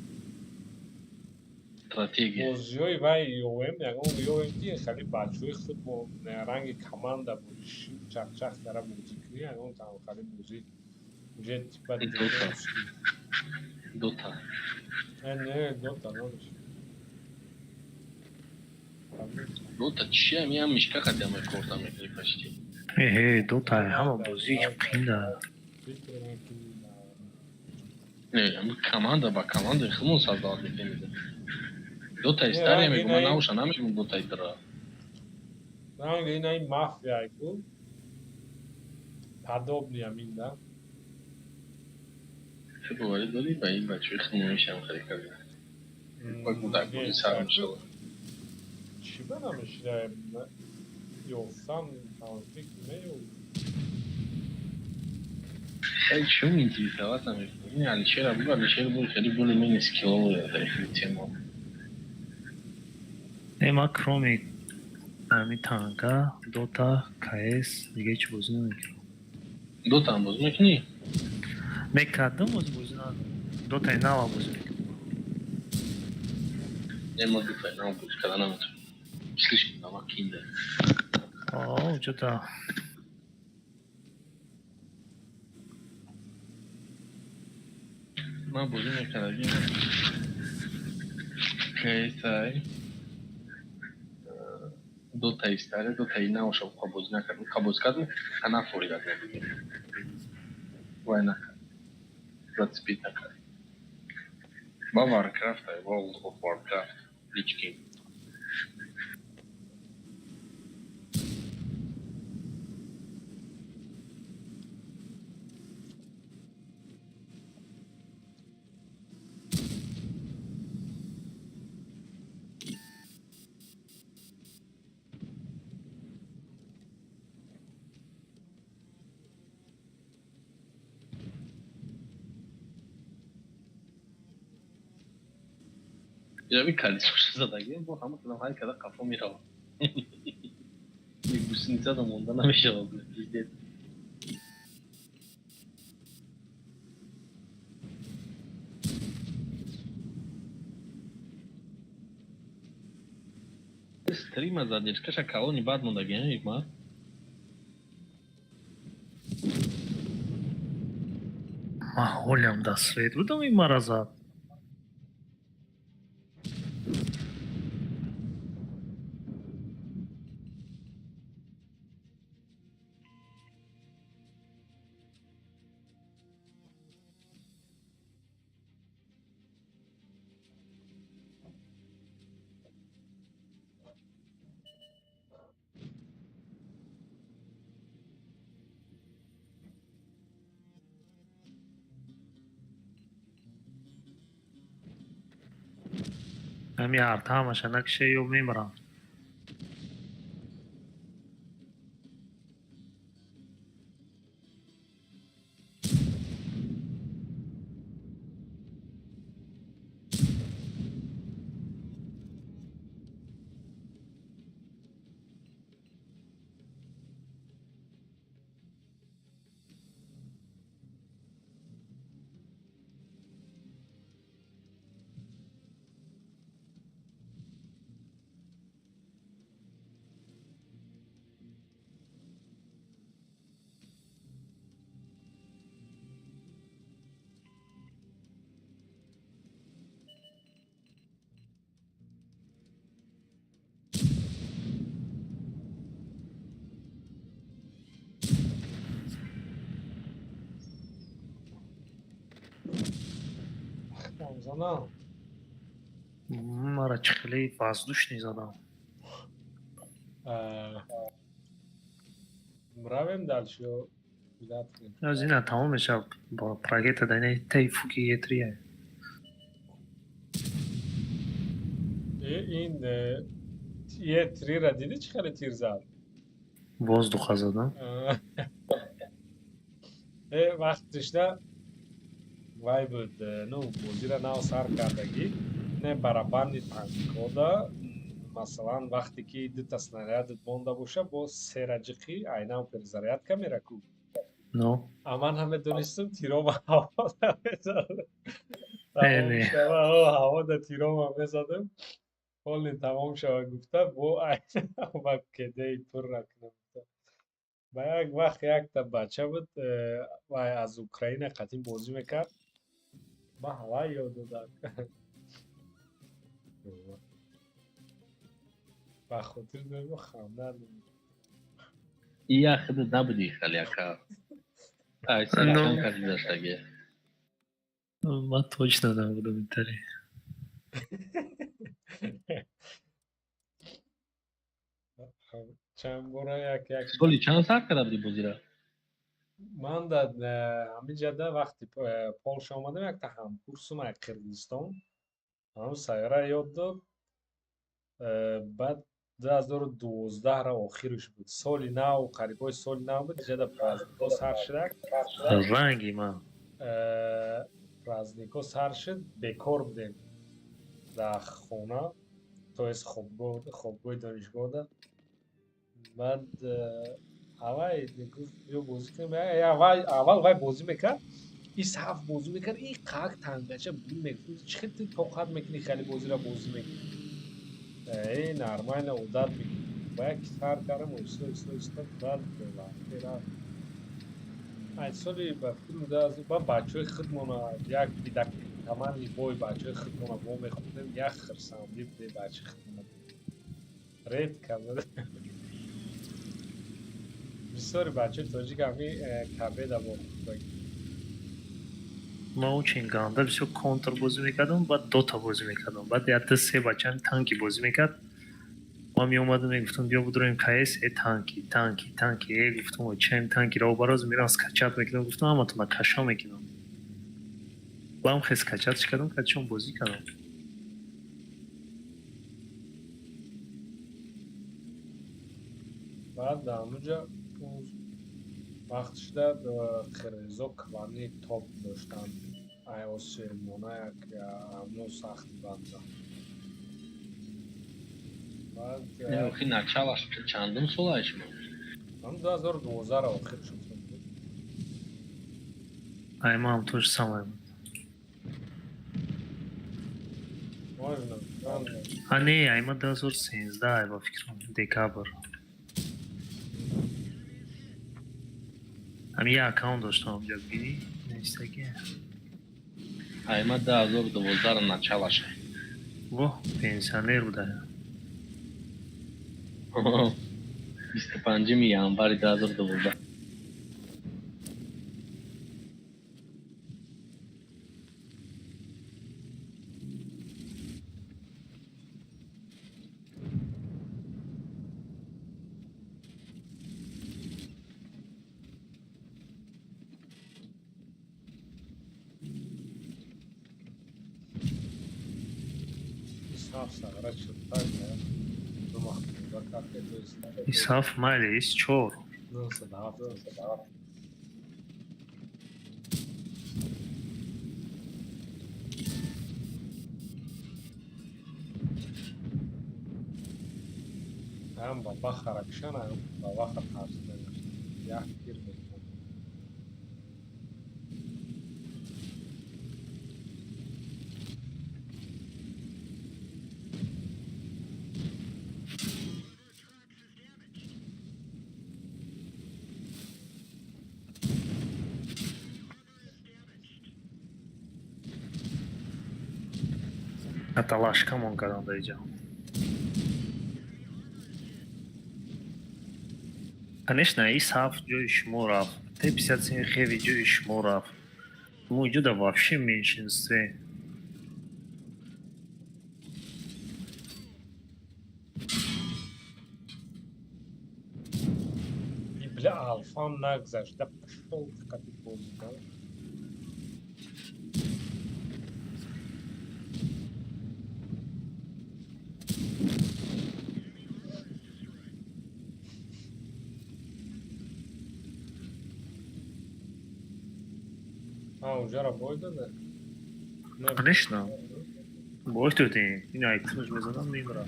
Стратегия. бозиҳои вай ёем ягон ёем ки хеле бачаҳои худ бо ранги команда будиш чахчах кара бозӣ кунӣ ягон там хеле бозӣ уже типа Дота. не дота надош Дота чия миям мишка хотя мы корта мекли почти. дота ҳама бозӣ қин да نه کاماندا با کاماندا خمون سازدار میکنید دو تا این استاری رنگ میگم من این نمیشه نمیگم دو تا ایترا رنگ این مافیا کو подобные амин да چه باوری داری با این بچه خمونیش هم خیلی کرده با کودک بودی سرم شد چی بنامش یوفم تاوفیق میو خیلی چون اینجوری توات هم این علیشیر بود علیشیر بود خیلی بولی من اسکیل داره خیلی تیما ما کرومی همی تانگا دوتا کایس دیگه چی بازی نمیکنم دو تا هم باز میکنی؟ میکردم از بازی ندارم دوتا نوا بازی میکنم یه ما دو تا نام بود کلا نمیتونم سلیش کنم اما کینده آه جدا من بازی میکردم کیسای دو تا ایستاره دو تا اینا و شب قبوز نکردم قبوز کردم انا فوری داد نمیدیم وای نکرد زد سپید نکرد با وارکرافت های World of Warcraft Lich King یا bir kaliteli zadanie, bo hamur tam hay kadar kafam mirava. Bu sinita da ondan bir şey oldu. İşte stream zadniesz, kasza kało nie badną da genie, jak ma. محولم دا سوید بودم این مرزا همی ارتا همش نکشه یو میمرم Ramzana مرا چخلی فازدوش نیزدم مراویم دالشو بیدات کنیم از این تمام میشه با پراگیت دینه تیفوکی یه تریه این یه تری را دیدی چه خیلی تیر زد باز دو خزدم وقتش نه وای بود نو بازی را نو سر کردگی نه برابند تانکودا مثلا وقتی که دو تا снарядت مونده باشه با سه رجقی айна перезарядка камера ку نو аман ҳаме донистам тирома ҳавода мезадам тамом خیلی шава ҳавода тирома мезадам ҳолин тамом шава гуфта бо айна ва кедаи пур накунам ба як вақт якта бача буд вай аз украина қадим бозӣ мекард ба ҳавай ёд додам ба хотир дорам ханда İyi akıdı da bu değil kalya ka. Ay sen No. çan kadar dاشتگی. من точно نبودم اینطوری. چند بار یک سولی چند ساعت کرده بودی بازی را؟ من در همین جده وقتی پولش آمدم یک تا هم کورسم یک قرقیزستان هم سیاره یاد داد بعد 2012 را آخرش بود سالی نو قریبای سالی نو بود جده پرازنیکا سر شد رنگی من پرازنیکا سر شد بکار بودیم در خونه تو از خوابگاه دانشگاه ده بعد اول گفت بیا بازی کنیم اول وای بازی میکرد این صف بازی میکرد این قاق تنگچه بی میگفت چه تو طاقت میکنی خیلی بازی را بازی میکنی ای نرمال عادت میگیری و یک سر کردم ایستا بعد وقتی رفت این سالی به فیلم ده از با بچه های خودمون یک بیدک تمام بای بچه های خودمون با میخوندیم یک خرسندی بده بچه خودمون رید کرده بسیاری بچه تاجیک همی کبه ده با من اون چینگانده بسیار کانتر بازی میکردم بعد 2 تا بازی میکردم بعد حتی 3 بچه هم تانکی بازی میکرد ما می اومدم میگفتم بیا بدرویم کایس ای تانکی ای گفتم چند تانکی را براز میرم اسکچات میکنم گفتم اما تو من کشا میکنم با هم خیلی اسکچاتش کردم که چون بازی کردم بعد در همونجا وقتش در خریزا کوانی تاپ داشتن iOS مونه یک همون سخت بنده بعد نه اخی نچالاش چندم سولایش ما هم 2012 را آخر شد ای ما هم توش سامایم ماجنا نه ای ما 2013 ای با فکرم دکابر هم یه اکاونت داشتم اونجا بینی اینستاگرام ایما 2012 را نچالاش واه پنسیونر بوده 25 январь 2012 صاف سغرت شد tak ya دو ماه بکر که تو اسحاف مالی ایست چور نه صدا هم بابا خرکشن هم بابا خرکشن یا گیر میکنم аталашкамон кардам дар инҷа конечно исҳаф ҷои шумо рафт Т-57 хеле ҷои шумо рафт мо инҷода вообще меншинстве бля алфан нагзашта пошел как и поздно اونجا را بای داده конечно бой додем ин айтимаш мезанам мемра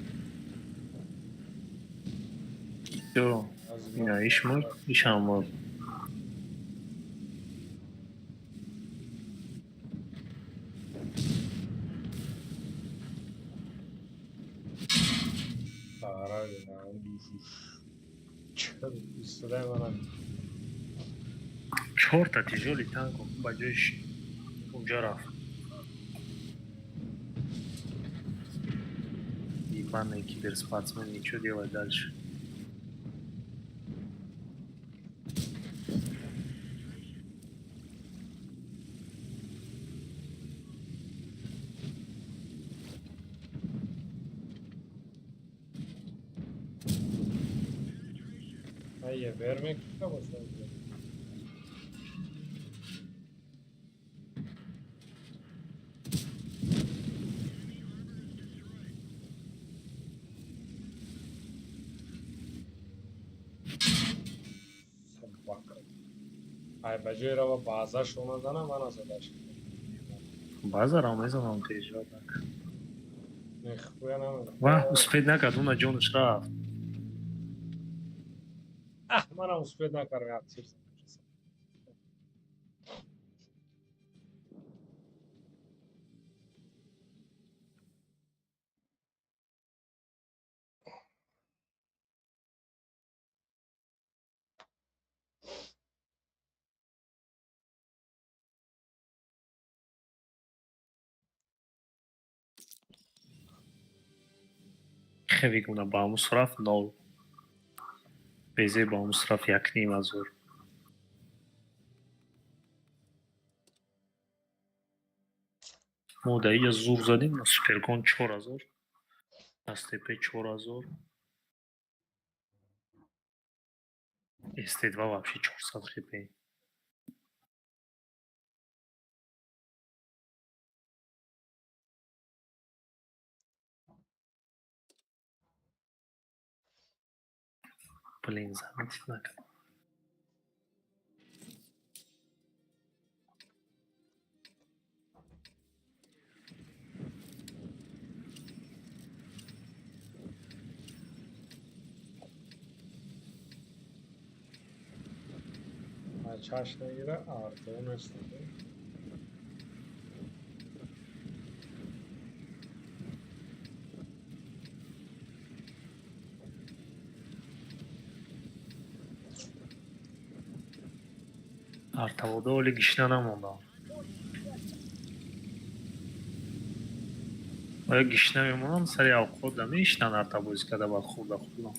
всё ина иш мурд ишам мурд صدای منم 4 та тяжёлый танк ба ҷои унҷа рафт ебаный киберспортсмен ничего делать дальше یه ورمه که باشه ای بجای را با بازه شما زنم من از اداش базара мезанам теҷроб نخویا نمیدم ва успед накард уна ҷонаш рафт من هم اسپید نکردم یک تیر زدم. хеви гуна ба омус рафт 0 безе ба омус рафт 1,5 мо дар ия зур задем на супергон 4000 астп 4000 ст2 вообще 400 хп блин заметить накардам چاش نگیره آرتو نشده артавода оли гишна намондам оя гишна мемонам сари авқот да мешинан артабозӣ карда баъд хурда хурдам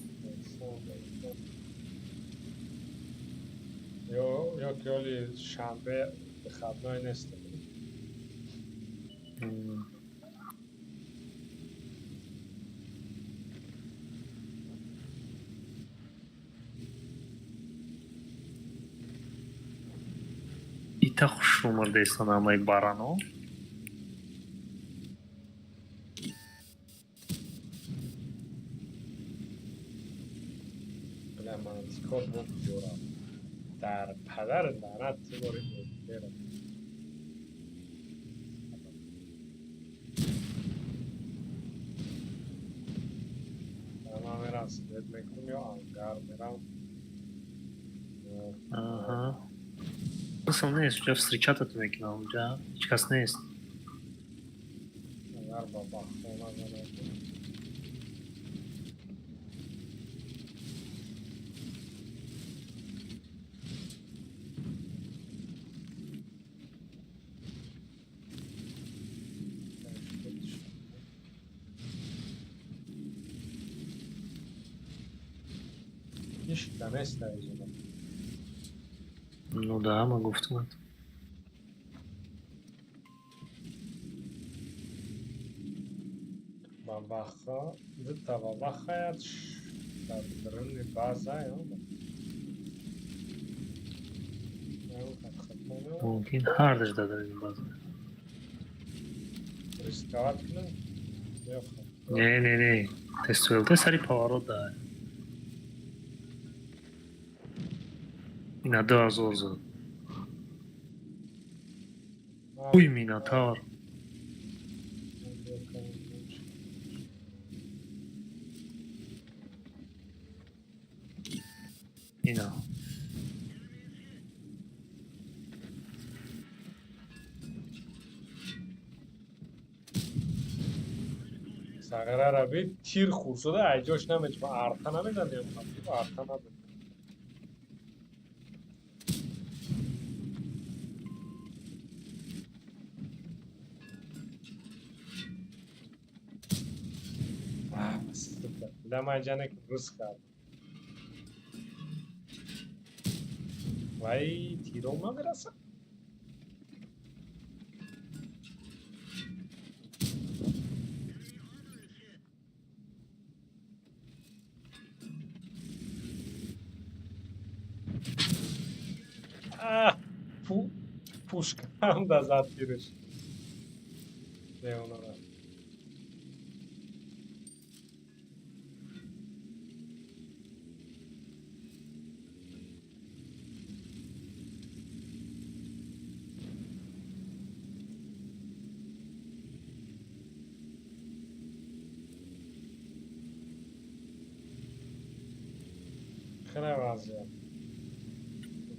یا که ولی شنبه به خدمای نیست ита хушумурдестан амаи барано بله من چیکار بود جورم در پدر لعنت باری برم من میرم سپید میکنم یا انگار میرم ага смысл нест уҷа встречатата мекунам уҷа ҳеҷ кас нест انگار با بخونه زنم هیچ دانست نمیزنم ну да ма гуфтумат با بخا زدتا با بخایت در درنی بازه یا мумкин ҳардаш дадарин баъз рискават کنم یا не тестуелте сари паворот дай ина 2000 зад уй минотавр ина ساغره را بید تیر خورد شده ایجاش نمیتونه ارتا نمیدن ارتا نمیدن لما جانه که روز کرد وای تیرو ما برسه پوشک هم در زد گیرش لیونا را خیلی وضعیت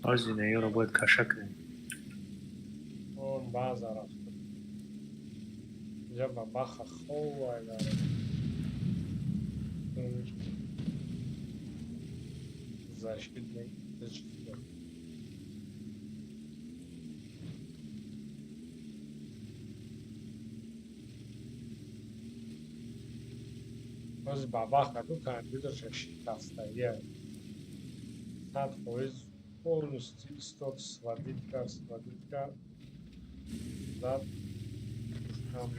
هزینه ای رو باید کشه کنیم. اون بعض رفت اینجا با بخ خواه داره زشکید نگید باز با بخ دو کندیدش شکسته یه صد خواهی полностью стоп сводить кар да там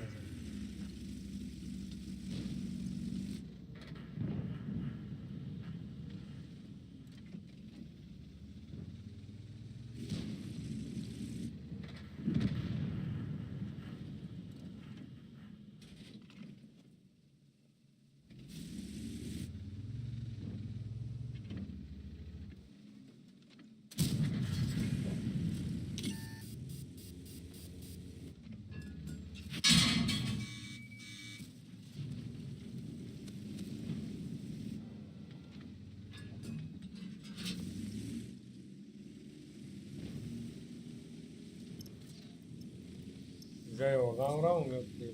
جای آدم را امیاد که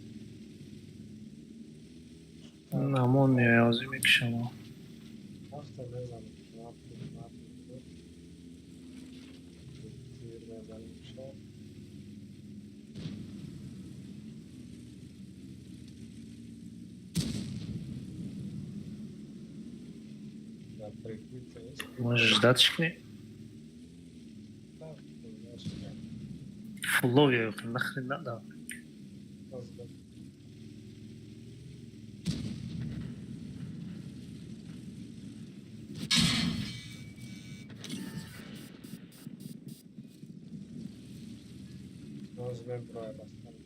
نمون نیازی میکشم. هفته بزنیم تیر بزنیم شد در پریکویت است Можешь ждать шкни. Фуллов я их нахрен надо. Возьмем проект оставим.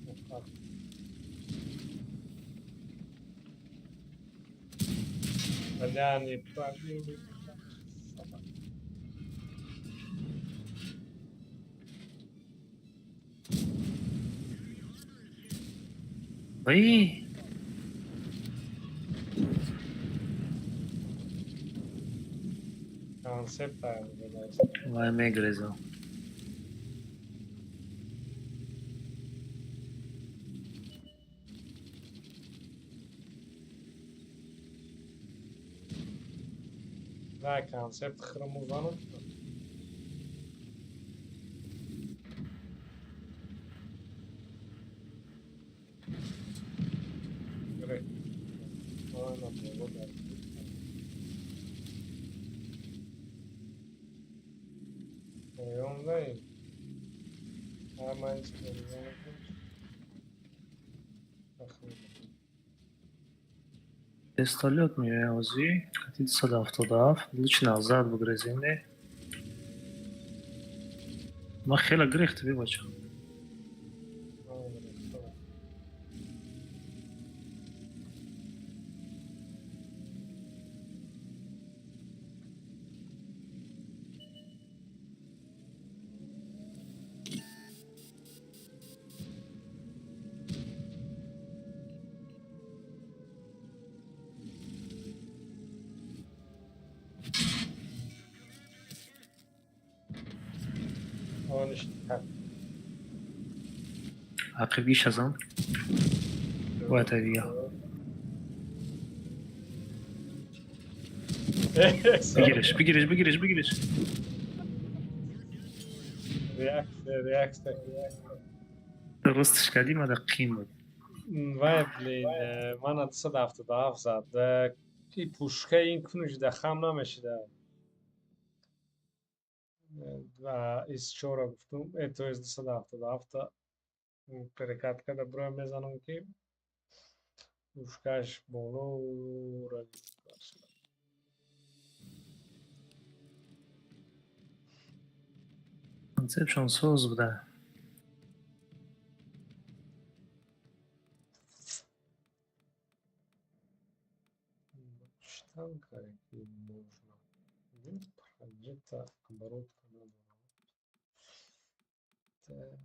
Вот так. Поляне пробили. Ой, Концепт правильно. вай мегрезо. Да, концепт хромозанов. Great. Ладно, благодарю. Yoldayım. Hemen çıkıyorum. Bakın. Пистолет نیازی. Хотите 177. Луч назад بگرزینه. ما خیلی گریخت بی بچه. On işte. عقبیش ازم. باید دیگه. بگیرش بگیرش بگیرش بگیرش. Reaktor. درستش کردیم اده قیم بود. Vay blin, من 177 زد. این پوشکه این کنوش ده خم نمیشه. و از چهار گفتم تو از 277 پرکات کرده برای میزنم که پوشکش بالا روی کنسپشن سوز بوده. Штанга какие можно. Где-то оборотка надо. Так.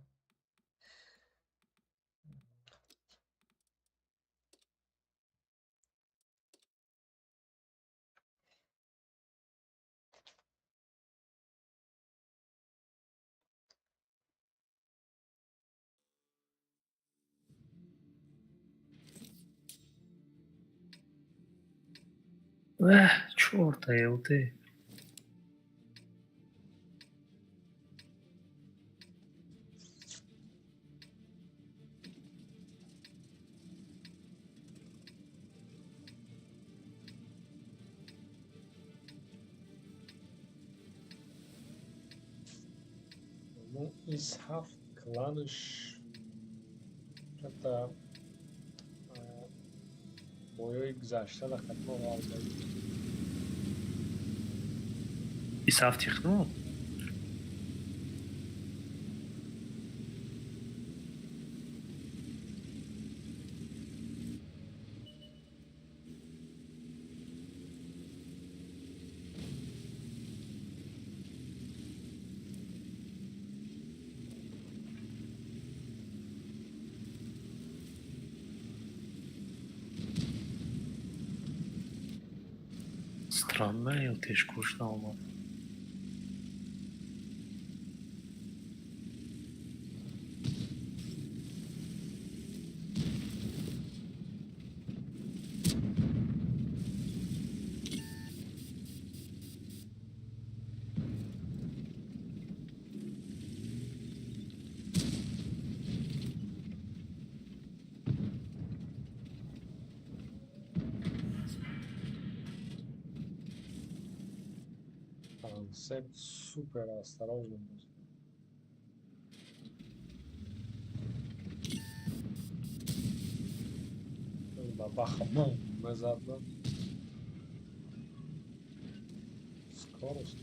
Черт, ЛТ. Ну, из هفت کلانش حتی بایای گذشته در ختم آورده. İsaf تخنو. Странно, ЛТшка ушла у нас. Концепт супер осторожно. Бабаха, бум, мы заодно. Скорость.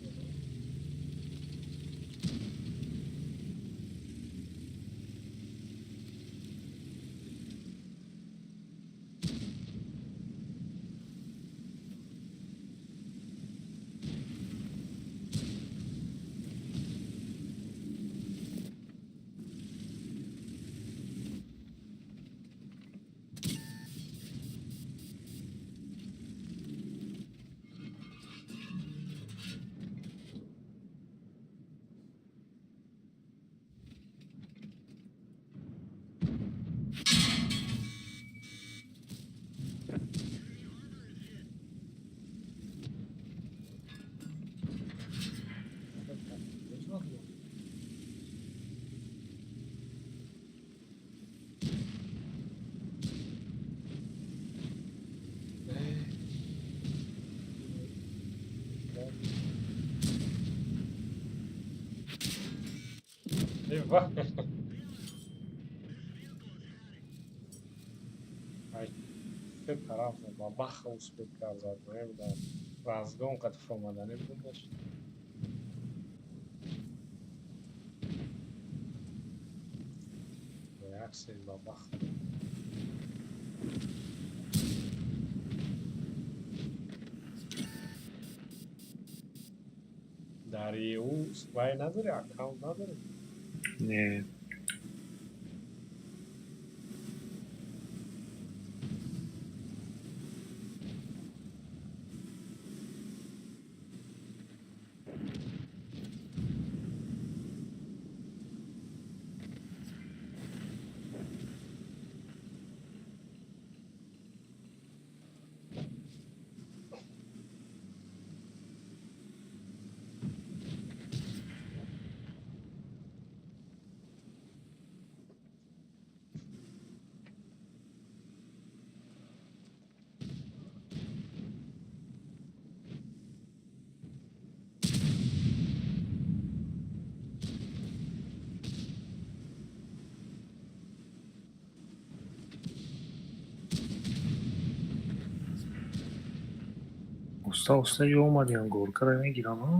Eyvah. Ay, bir tarafla babaha uspekler zaten evde. Razgon katıf olmadan evde baş. Reaksiya babaha. در او سپای نداره اکاونت نداره Не. уста ё омадиам горкаро мегирам, а?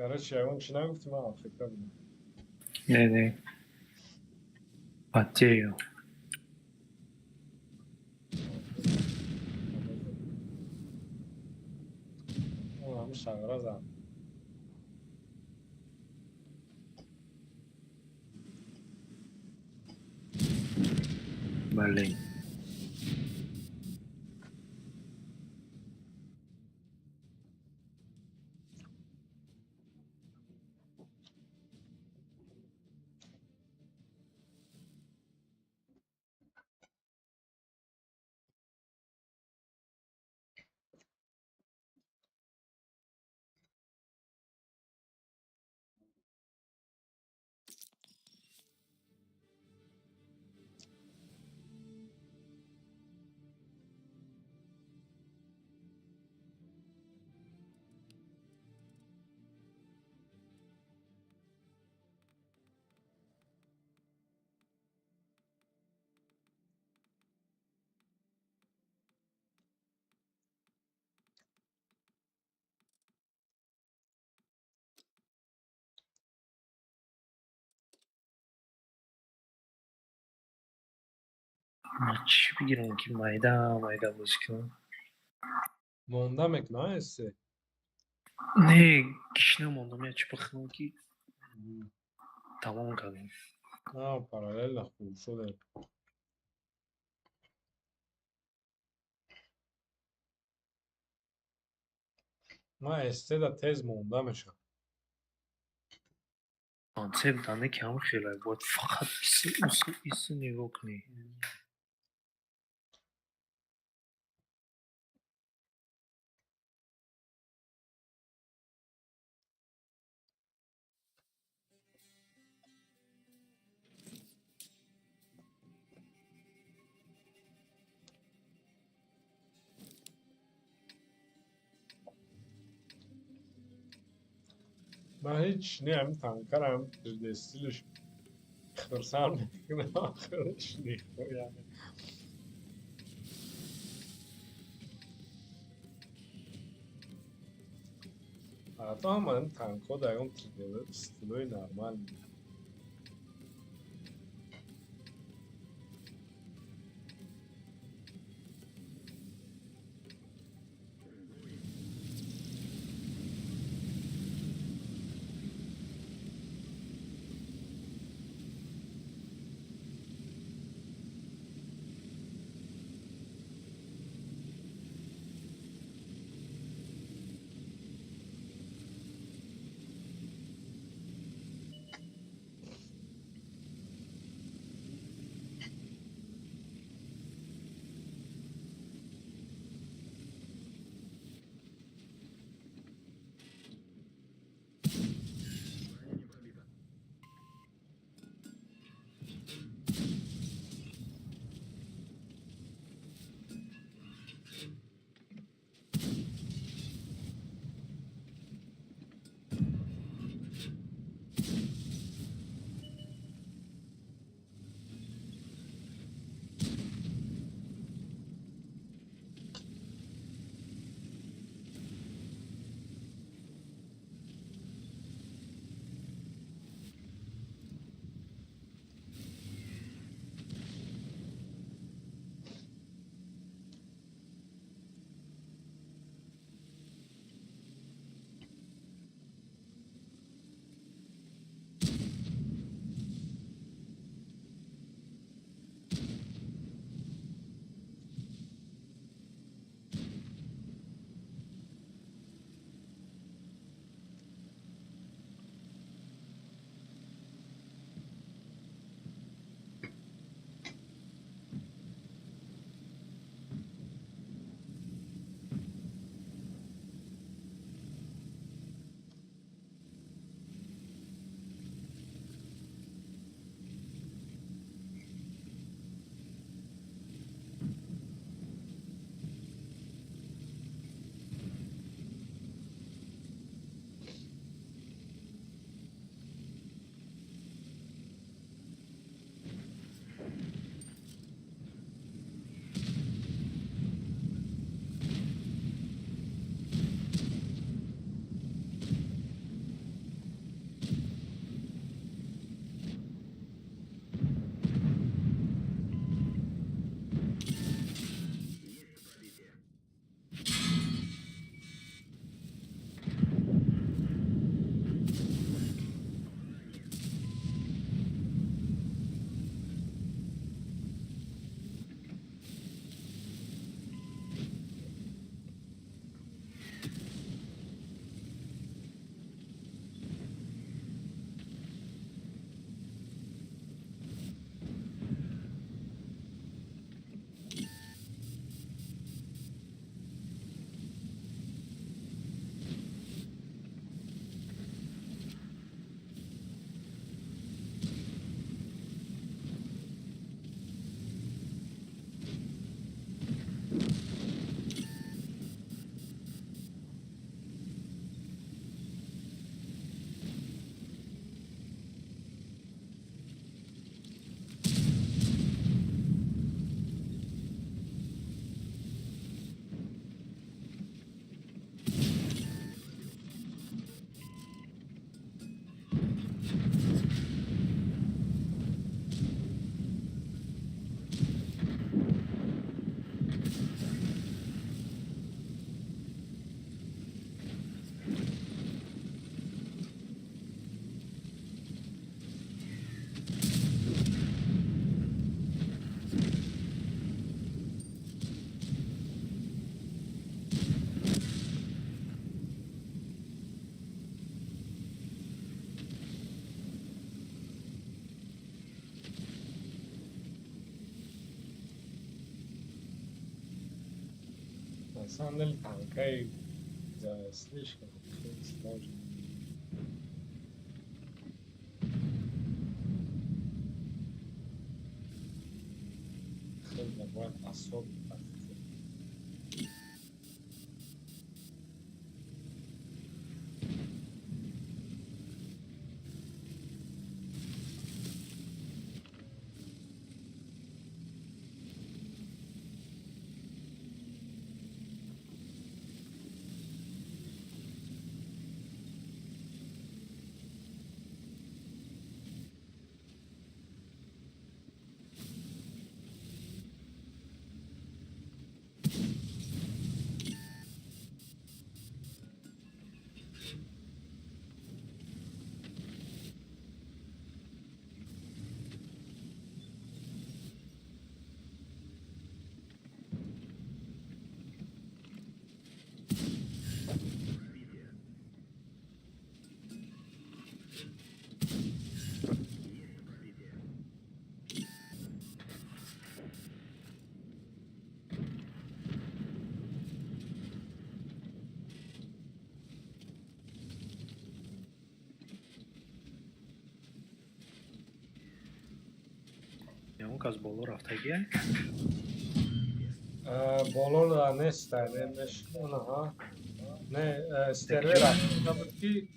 короче اون چی نگفتی من فکر کنم Не, потею. اون همه شغله زن Блин. چی بگیرم که майда بازی کنم. موندمک نه هستی Не, кишнамондам, я чӣ бихӯрам ки тамом кардем. نه پارالل خوب شده من استعداد تز موندمشم концепт дане ки ҳам хеле бояд фақат ису нигоҳ кунӣ. من هیچ نه هم تنکرم دستیلش خرسان میکنه آخرش نیخو yani. Tamamen tanko da je on stilovi normalni. Na samом деле танка и за слишком сложно. Хрен будет особо так. اون که از بالا رفتگیه بالا را نیست نمیش اونها نه استرور رفت تا بود که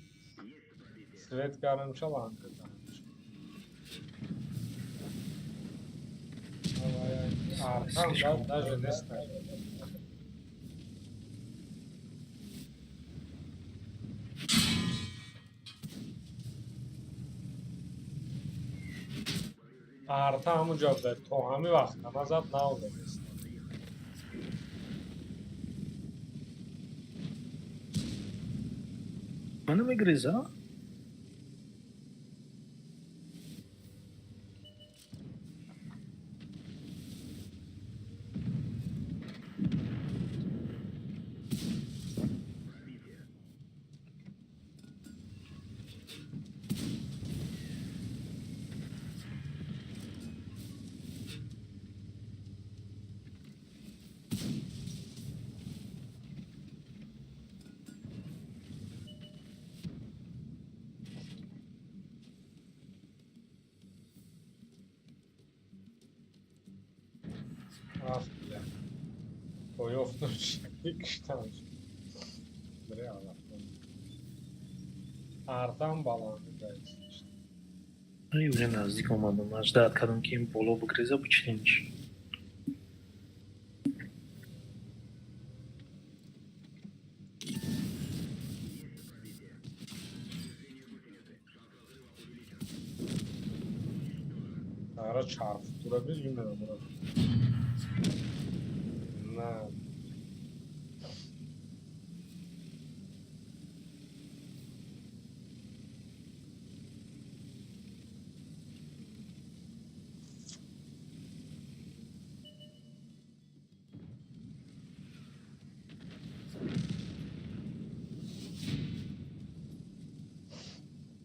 سویت کارم چلان آرتام داد даже نیست آرتا همونجا به تو همی وقت هم ازت ناوده نیست منو میگریزه رفت بله توی افتون یکشتن بره آلت آرتام بالا میدهیست уже نزدیک اومدم اجداد کردم که این بالا بگریزه بچینش Ara çarptırabilir bilmiyorum bunu. Ne?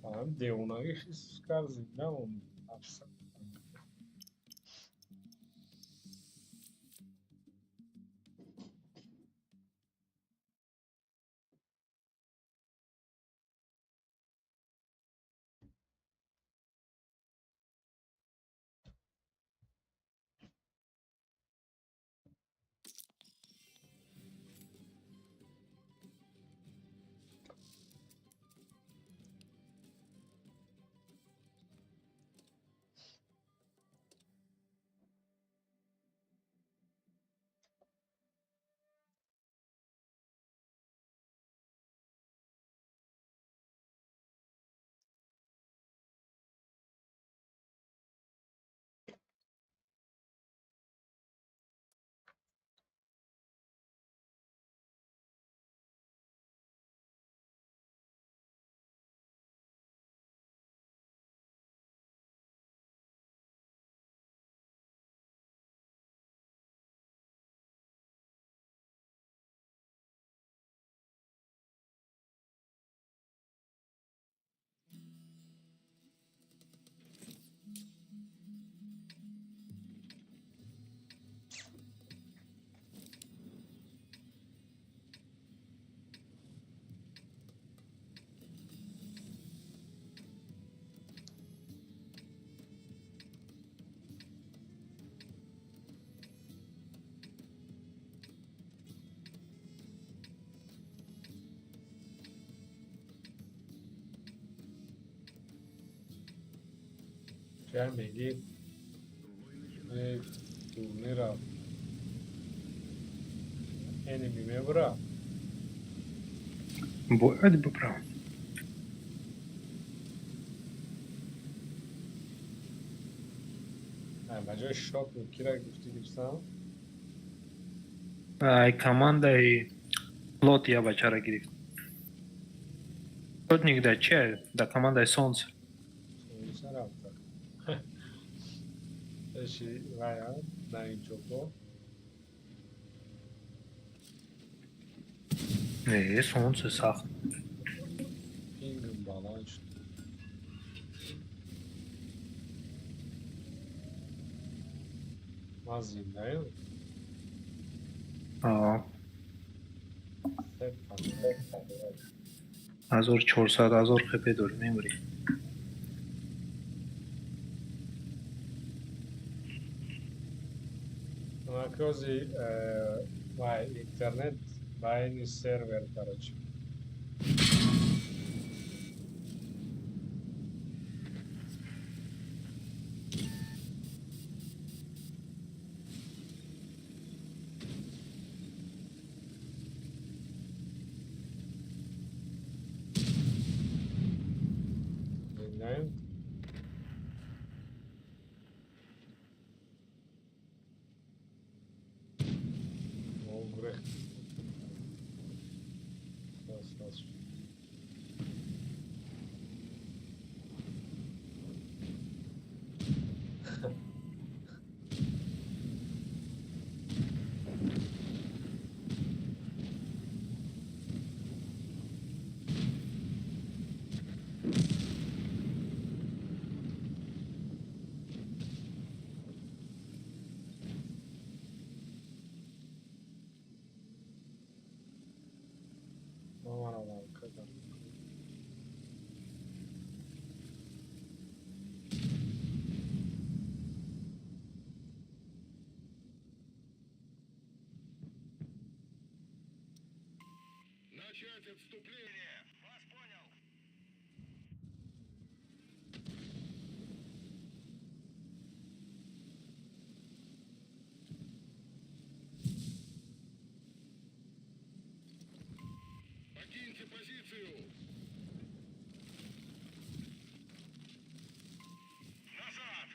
Tamam, devuna geçiş karzı ne onu yapsak. Gelmedi. Ve turnera. Enemy bırak. باید ببرم Ha, bence şok mu? Kira gifti gibsan. командой флот я бачара гирифт Спутник да че? Да командой солнце. Sonuçlar hafta. Eşi veya Nain Çoko. солнце сахт. Pingin bağlan işte. Mazlum değil mi? Hep tanıyor. 1400 1000 خپه داری نمیری così vai, internet, vai nel server, короче. Меняем. Грех. Сейчас. Aman kadar. Начать отступление! Вас понял! Покиньте позицию! Назад!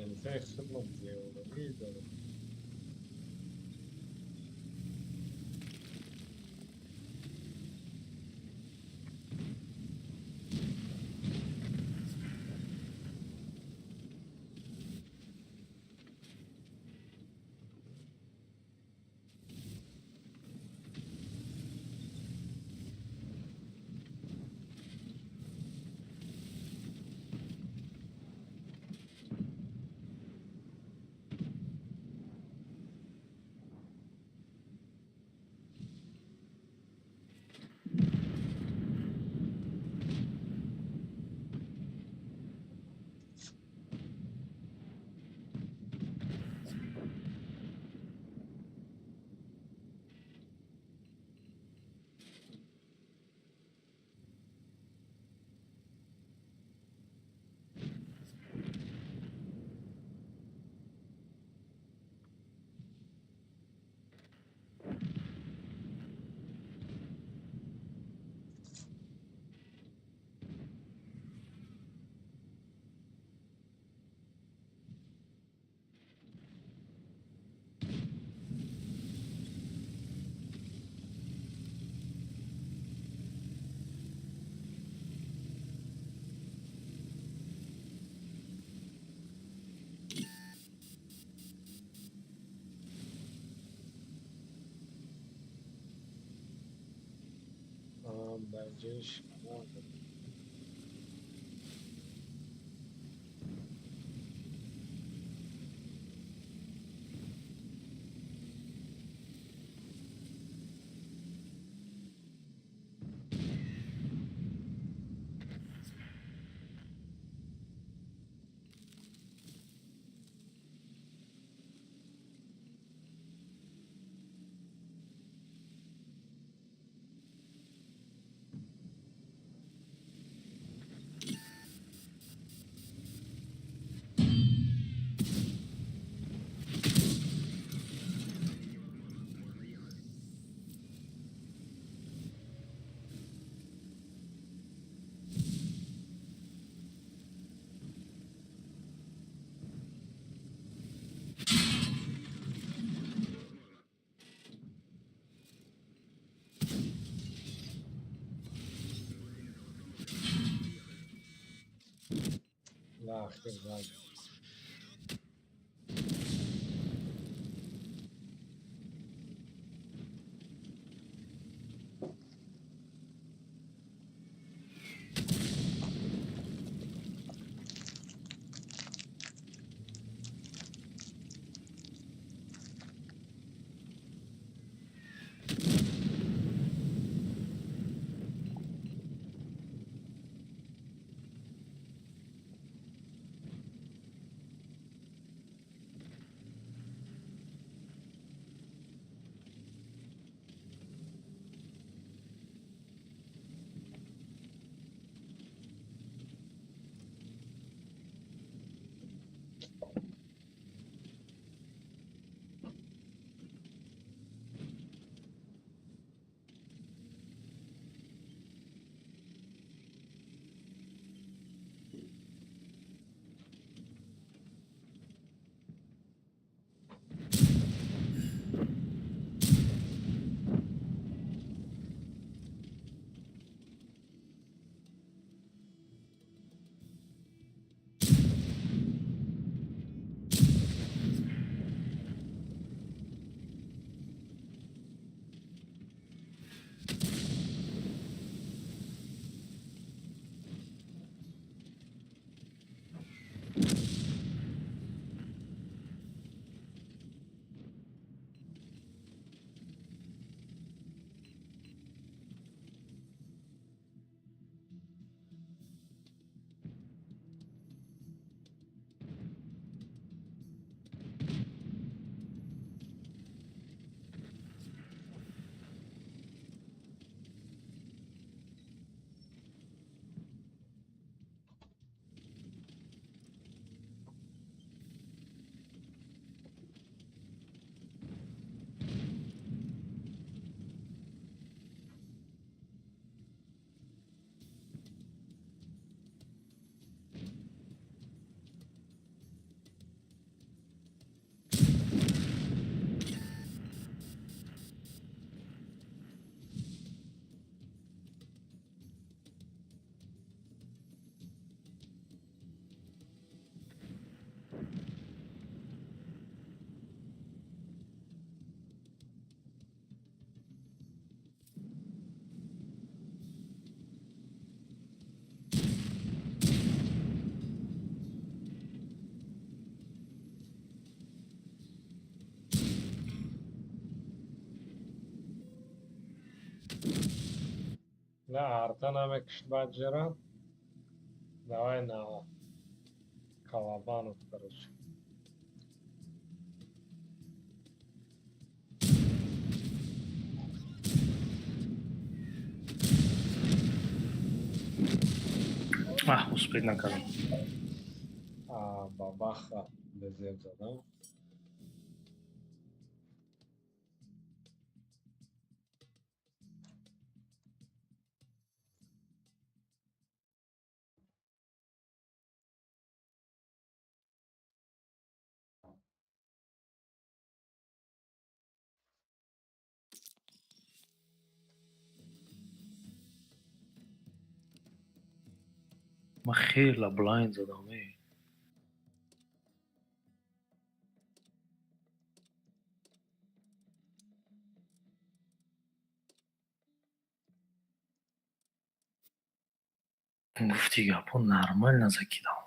انتهي خدمة زيادة. بنجش لا خير زاد. لا عرضنا مكش بعد جرا. دعونا كوابان وترش. اسپید نکردم. باباخا بزيف زدم. ما خیلی بلایند زدم. гуфти гапҳо нормально закидам.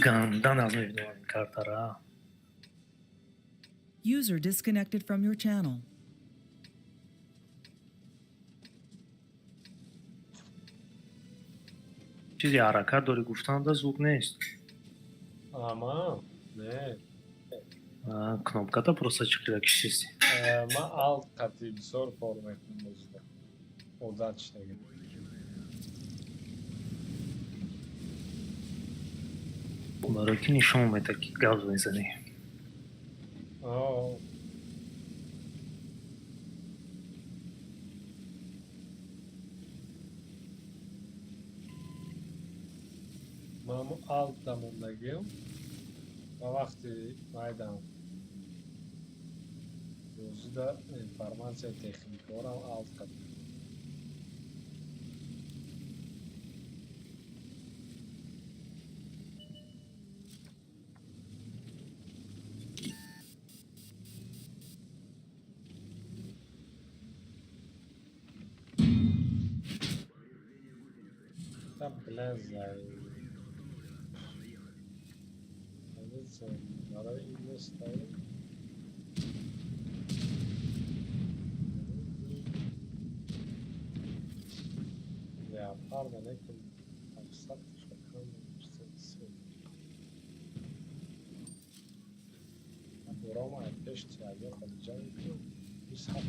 Гандан аз мебинам ин картара. User disconnected from your channel. чизи ҳаракат дори гуфтанда звук нест. Ама не. Кнопката просто чиқидаки чист. Ман алт қатӣ бисёр кор мекунам бозида. Одат шидагам. барои ки нишон медад ки гав мезанӣ. Ман алт мондагим ва вақти майдам бозида информация техникорам алт қатӣ. Там блязай. Барои ин нестае. Leopard lekin tafsir shakam istedi. Roma peshti aga qiljan ku ishaq.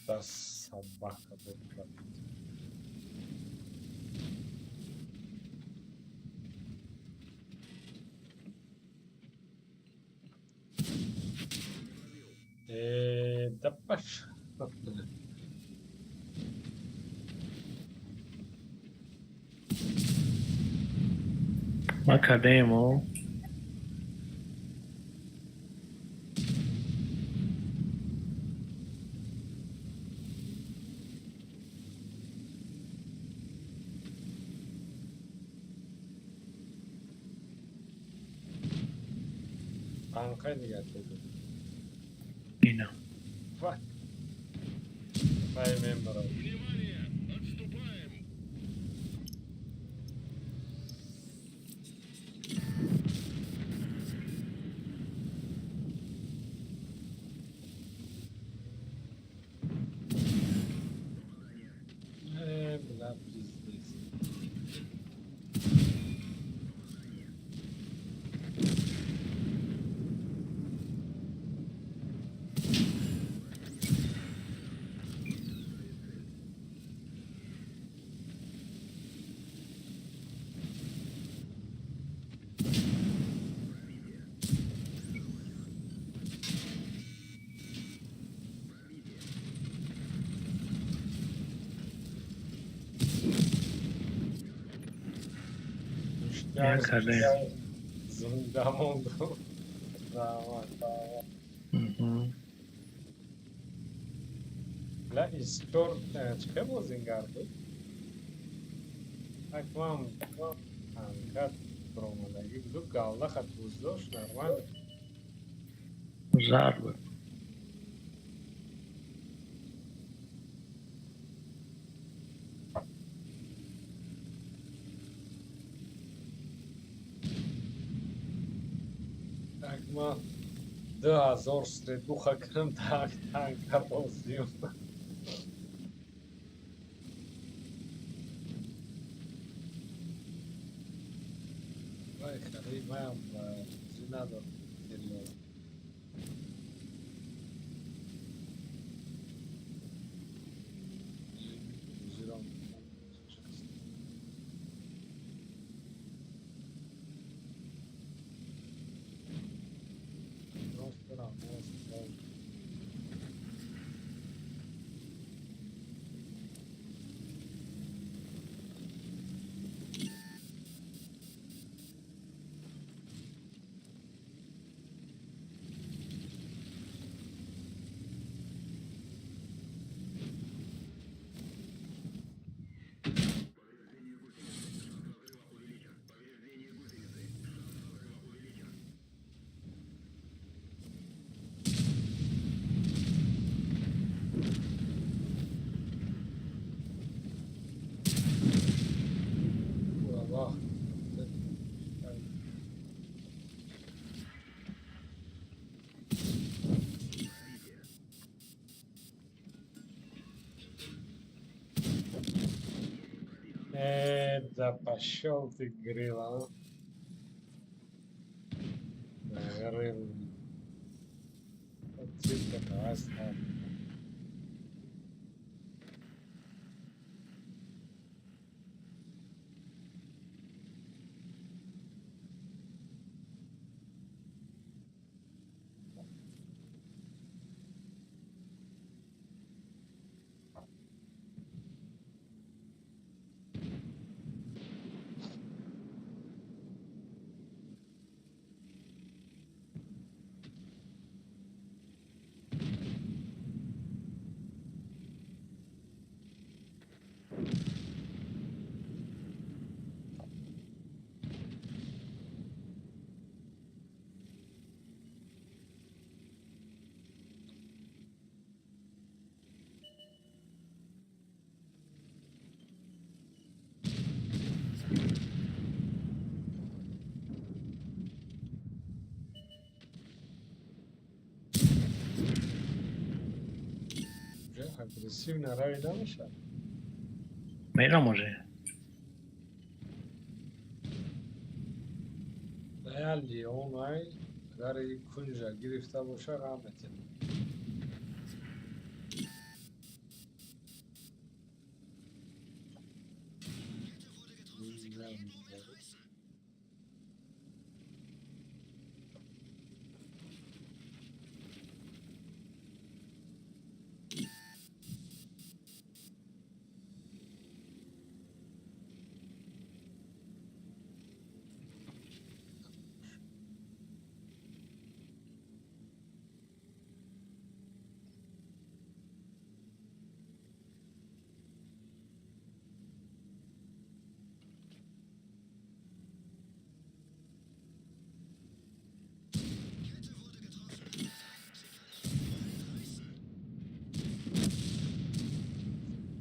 Да собака была. Да пошел. Академо. Анкай нигah tutup. Ина. Vay. Vay member. Внимание! Отступаем! Бля, пиздец. Академо. Зундаmondo. Давай. Bля, iskor çıkıyor mu zingardı? Akvam ankat promadagi bu galla xat buzdosh normal. Зарбы. Akma 2000 средуха кам танка бозиём. Вай, хари маям зинадо дело. Зиром. Да пошел ты, Грила. Грил. Вот тебе красная. Уже агрессивно рави набаша. میرم آجه. نه لیون های اگر یک کنجا گرفته باشه غمته.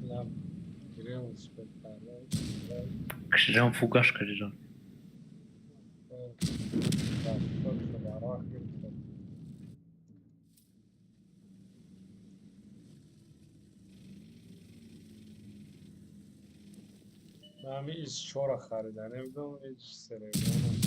لام گریم سپیدارم. کشیدم فوگاش کشیدم. داشتم شلوارا گرفتم. من همی ایز چورا خریدن نمیدونم ایز سریعانم.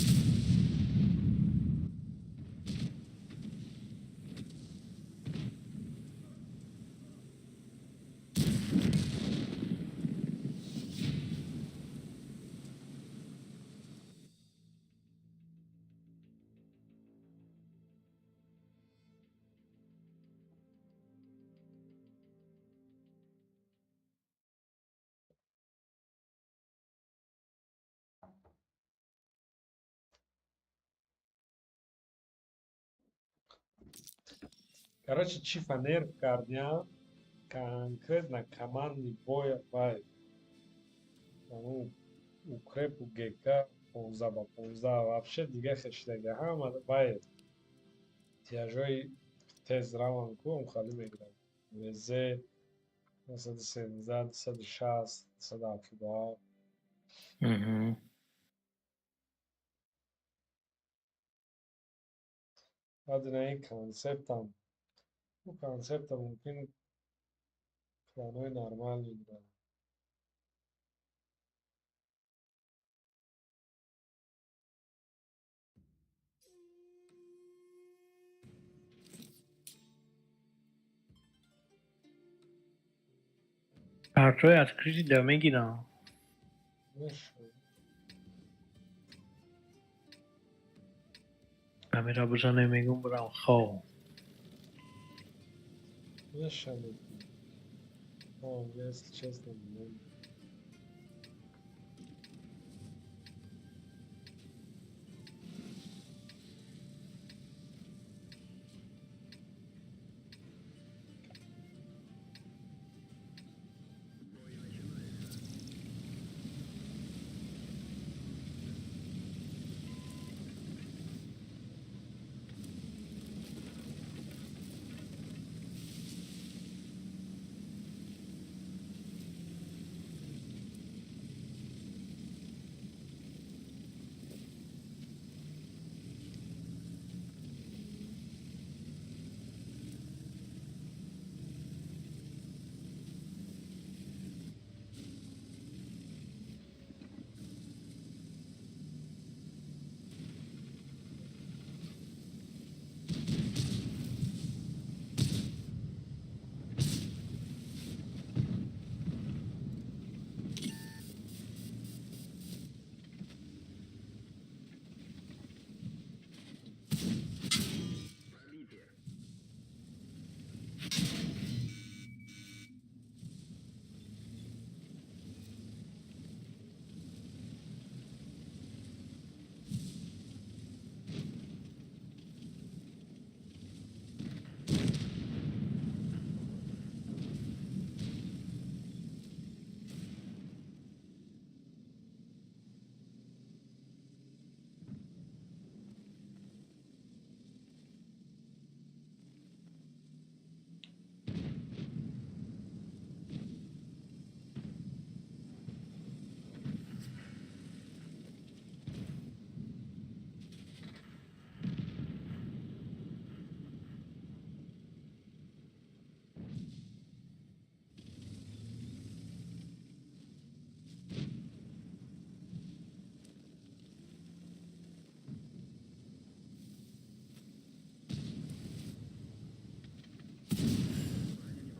Короче, чифа нерв кардня конкретно командный боя бай. Ну, укреп у ГК 15 ба 15 вообще дига хештега ҳама бай. Тяжой тез раван кум хали мегирам. Везе 213, 260, 272. بعد این کانسپتم او کانسپتم ممکن کلانای نرمال میگیرم. پرتوی از کشی دم میگیرم. نشد. امیرا بزنه میگم برم خواه. نشد. آه если честно,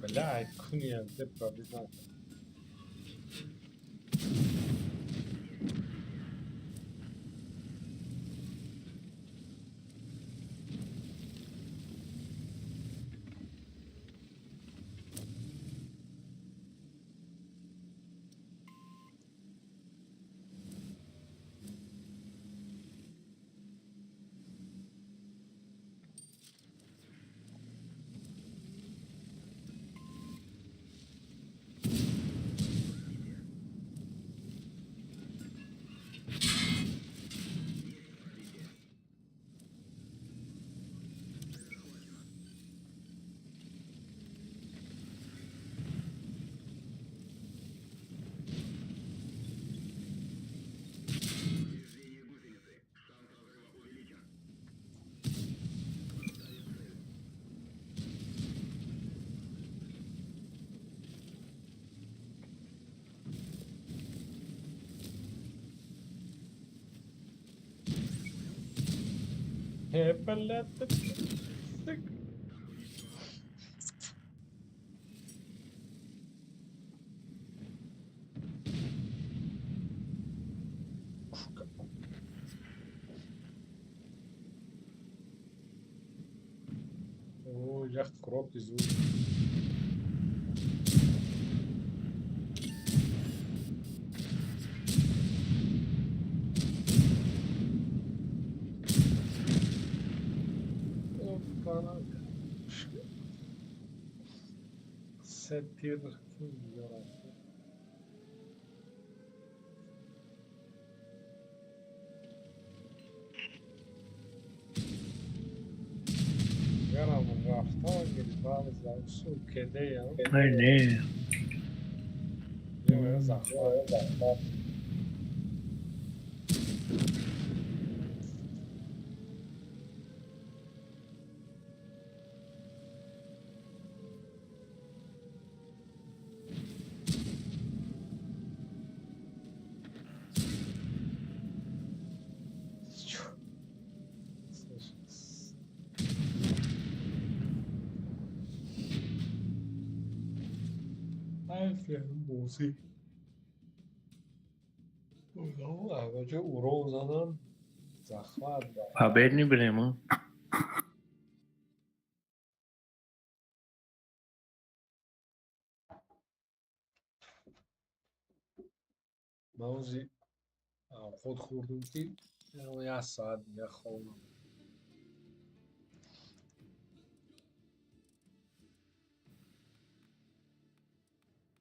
Блядь, куния, где пробежал? Блядь, ты... О, яхт коробки звук. Опа. Сетир. Гарам рафта, гирбал завсу кедея. نه Я захват. موزی اونا اورو زدن زخمت haber nie bileyim ha. موزی خود خوردم که یه ساعت دیگه خوابم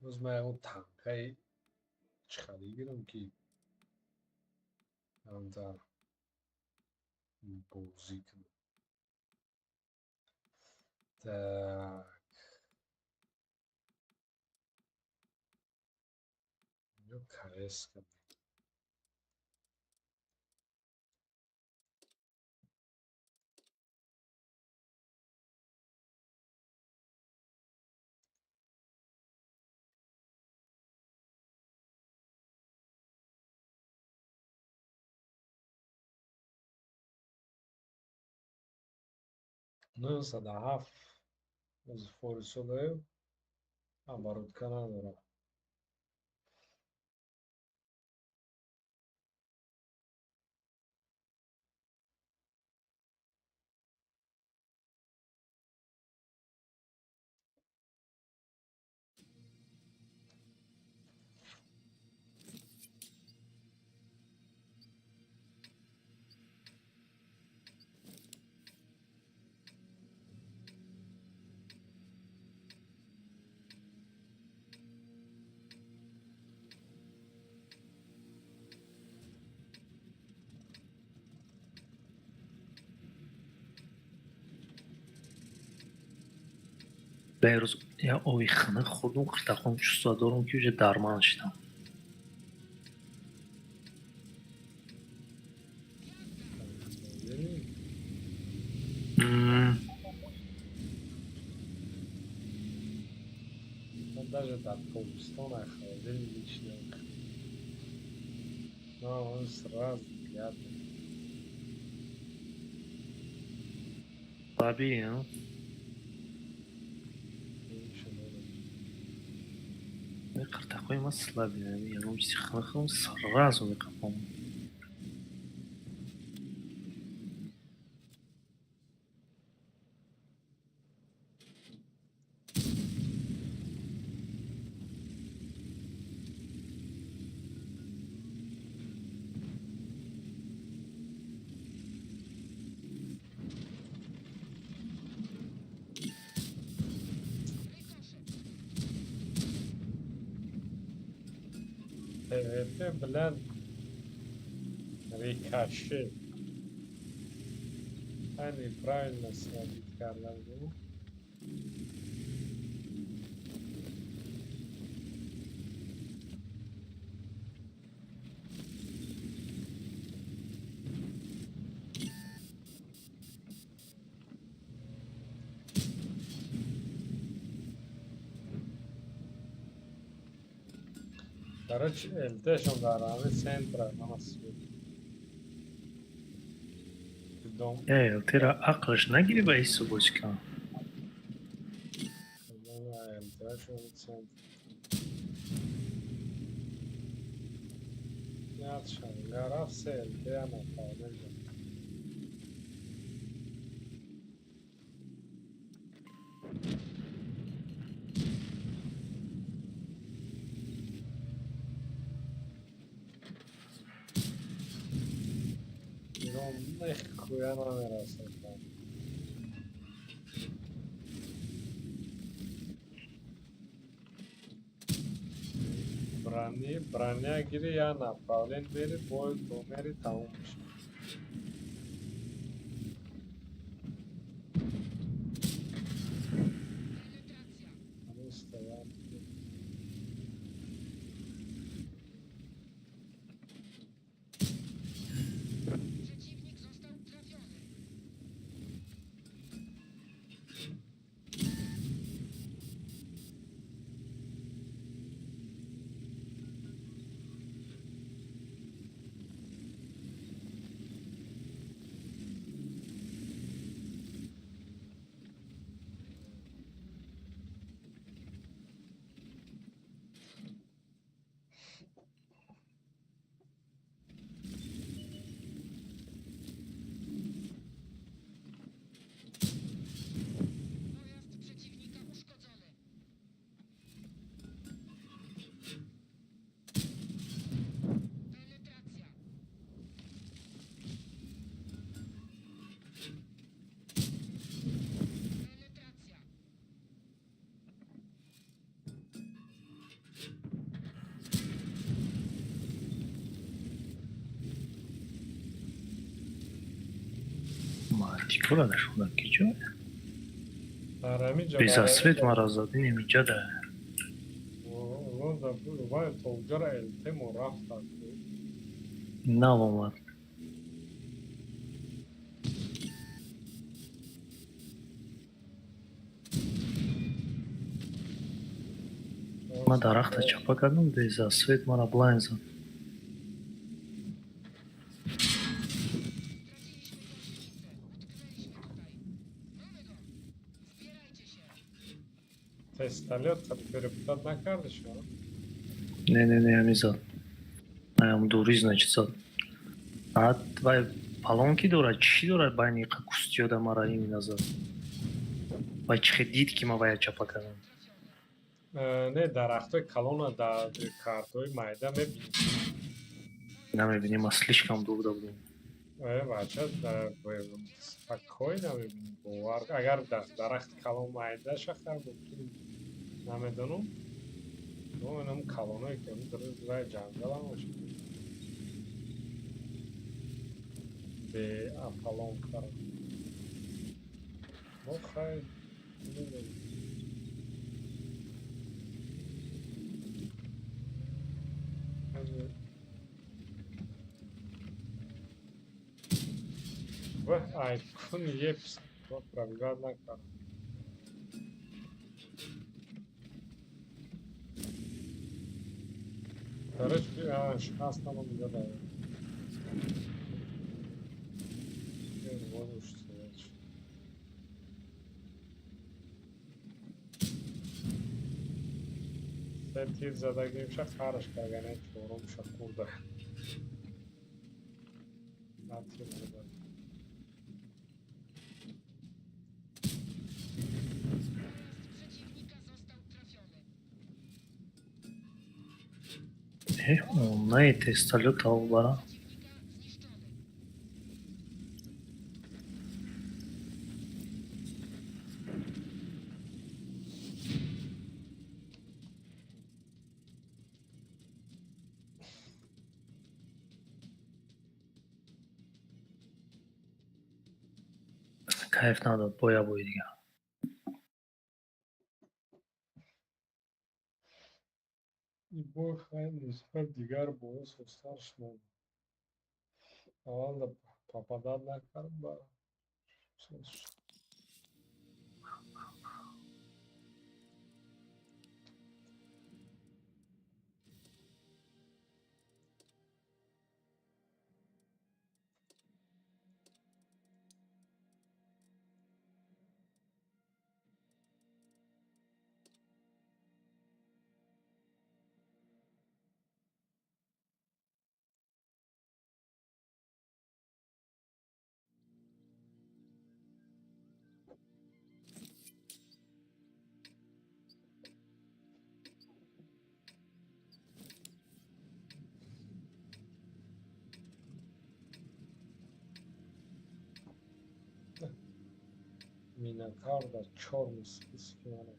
روز من اون تنکای چخری گیرم که هم در بوزی کنم Так, ну КС. Ну, задав, з форсулею, оборотка надо. Beyroz ya o yıkını kurdum 40 komşusu doğru ki üce darman işte. Он даже до полустона холодильник личный. Но он сразу приятный. Tabii ya. Ничего надо. Такой мы слабее. Я вам психологом сразу выкопал. TVP bilan Ricochet. Они правильно сводить Карлову. Короче, ЛТшон дарами центра на Москве. Дом. Тера ақлыш нагибай субочка. ЛТшон центр. Ятшан, гора все ЛТ на пауэль. Нихуя номера создал. Броня гири я направлен бери бой номери тамом миша. Они стоят. Мартикула да шуда кичо. Тарамиджа. Безосвет маразады немиджада. Он забыл, вай толгара ЛТ мурафта. Навомат. Ма дарахта чапа кардам, безосвет мара блайн зад. Тестолет перепутать на карточку. Не, амизад. Аям дури, значит, зад. А твои палонки дора, чӣ дора байни кустиёда мара именно зад? Вай чӣ дид ки ма вая чапа кардам? Не дарахтой калона да картой майда мебинем. Намебинем, ма слишком дурда будем. Бача спокойно мебинем. Агар дарахт калон майда шахар бутим намедонум. Ну, инам калоной ки вай ҷангала бошад. Бе апалон кара. Ну, хай. Ай, кун епс. Пробивать на карту. Короче, шанс там он гадает. Вот уж стоять. Te tیر زدگیمشه خرش کردن چهارمشه خورده نه تیر زدن On a été saluta ubara. Kayıf nadat boya boydu ya. این بوی خیلی نسبت دیگر بوی سسترش نمید اول پاپادار نکردم با مینکار در چهار مسکیس کنه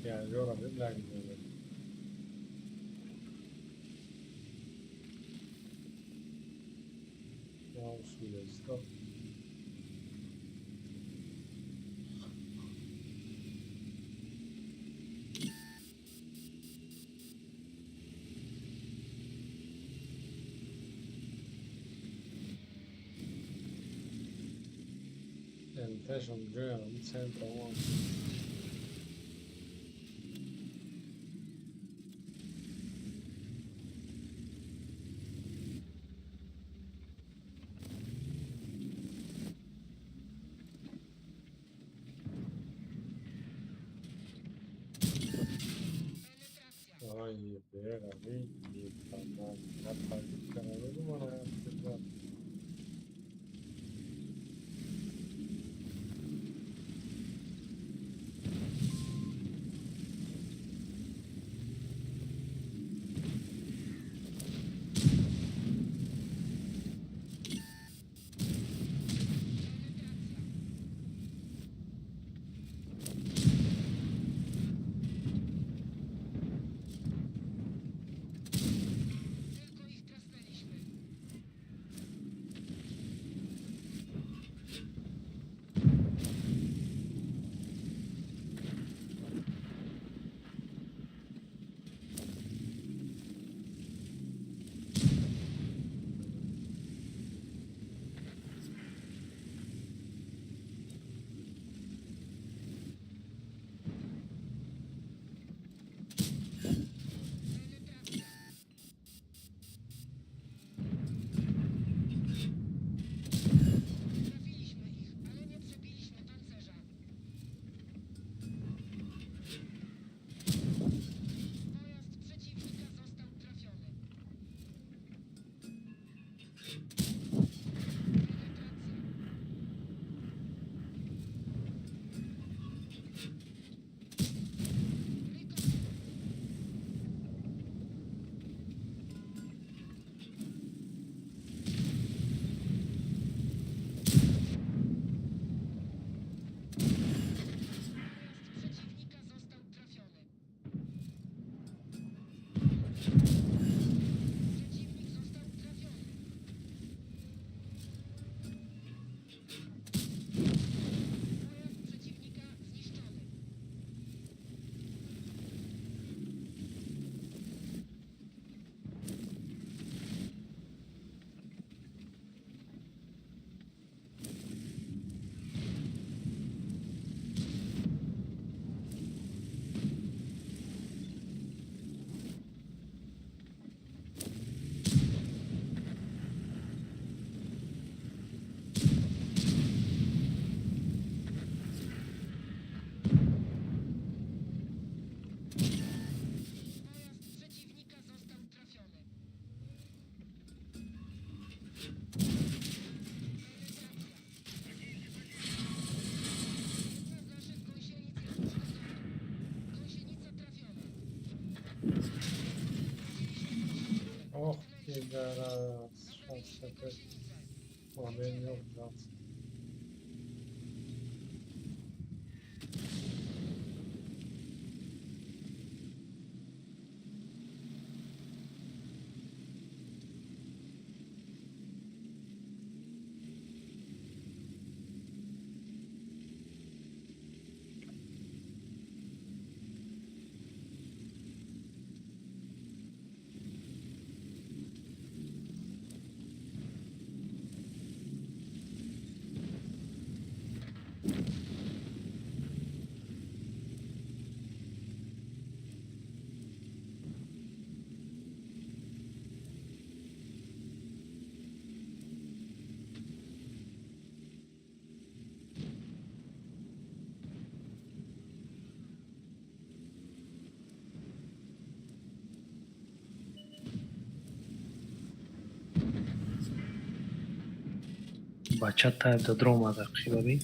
yani görelim lagını suyla stop też odgryłem centrum Ay, biega, vedi, fanno il canale numero Teraz szanse mamy nie odwracać. Bachata do droma tak ببین.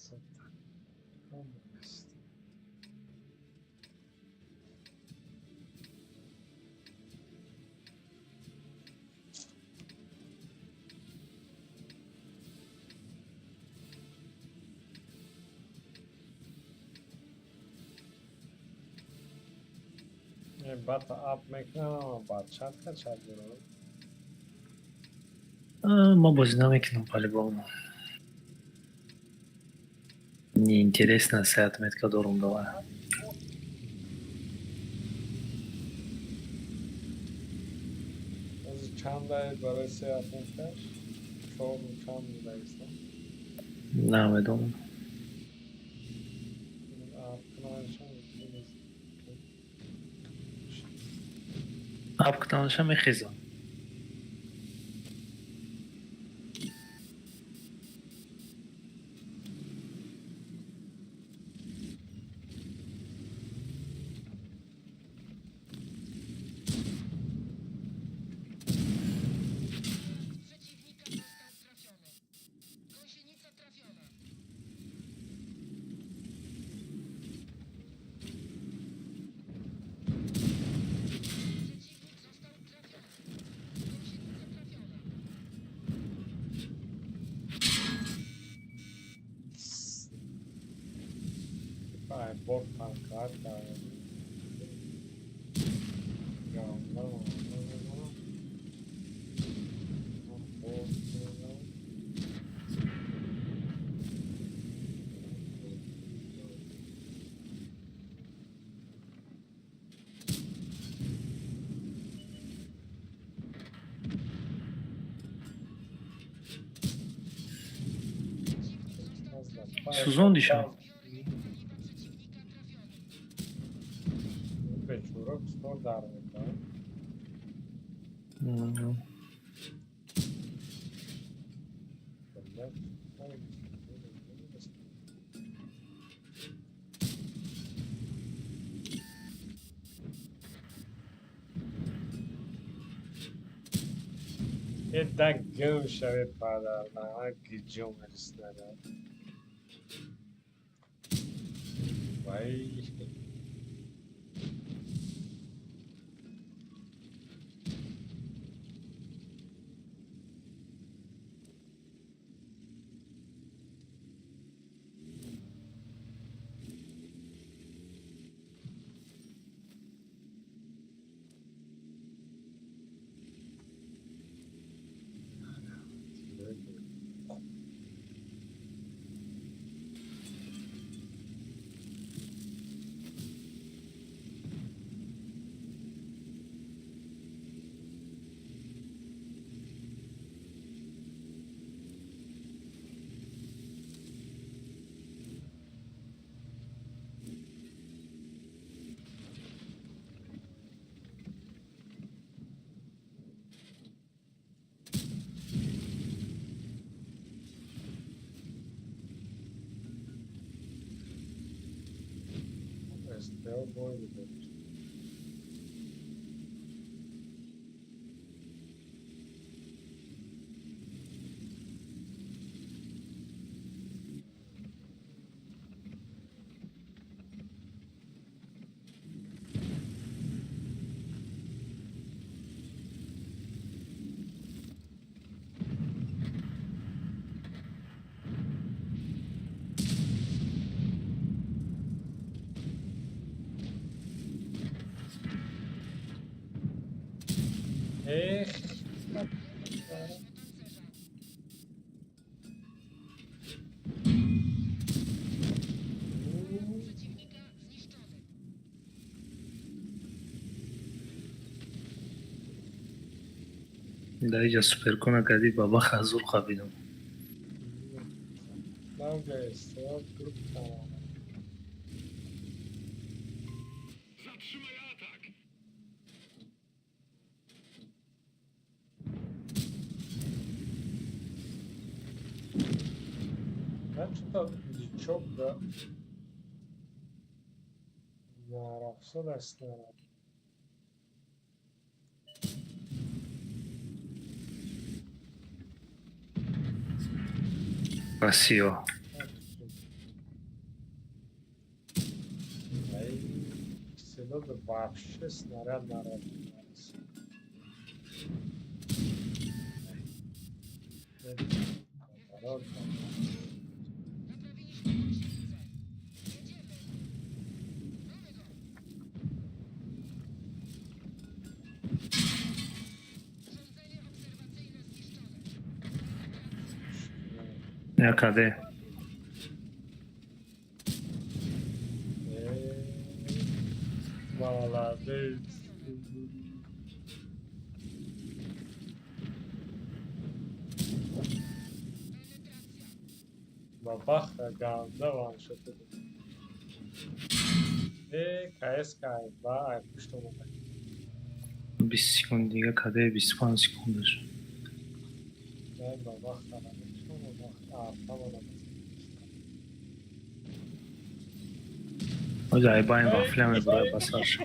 Co tak? O, jest. Bata up mekanı бачатка чардырып. Мы бозинамекунем по-любому. Неинтересно се отметка дорум давай. از چند دقیقه برای سیاحتون کرد؟ شغل چند دقیقه Намедонам. Апктанша мехизам. Ai, bot pancada. Não, não, não, não, não. Não posso, não. سوزوندیشم. به جورا بسیار در میکنم. یه دگم شوید پادر نه گیجم هستنه وای استیار باید بود اخ در اینجا سپر کنه کدی بابا خزور خوابیدم. من به استیار گروپ تمام Zatrzymaj atak! من چطور لیچوب دا نرفسه دستنه بسیار ای صدا به وحشه سنرد نرد نکده Молодец. Babach گنده وان شده کایس کای با پشت اومد 20 سکند دیگه کده 25 سکندش. نه babach خرابه babach آجا ای با این وافله همه برای بسرش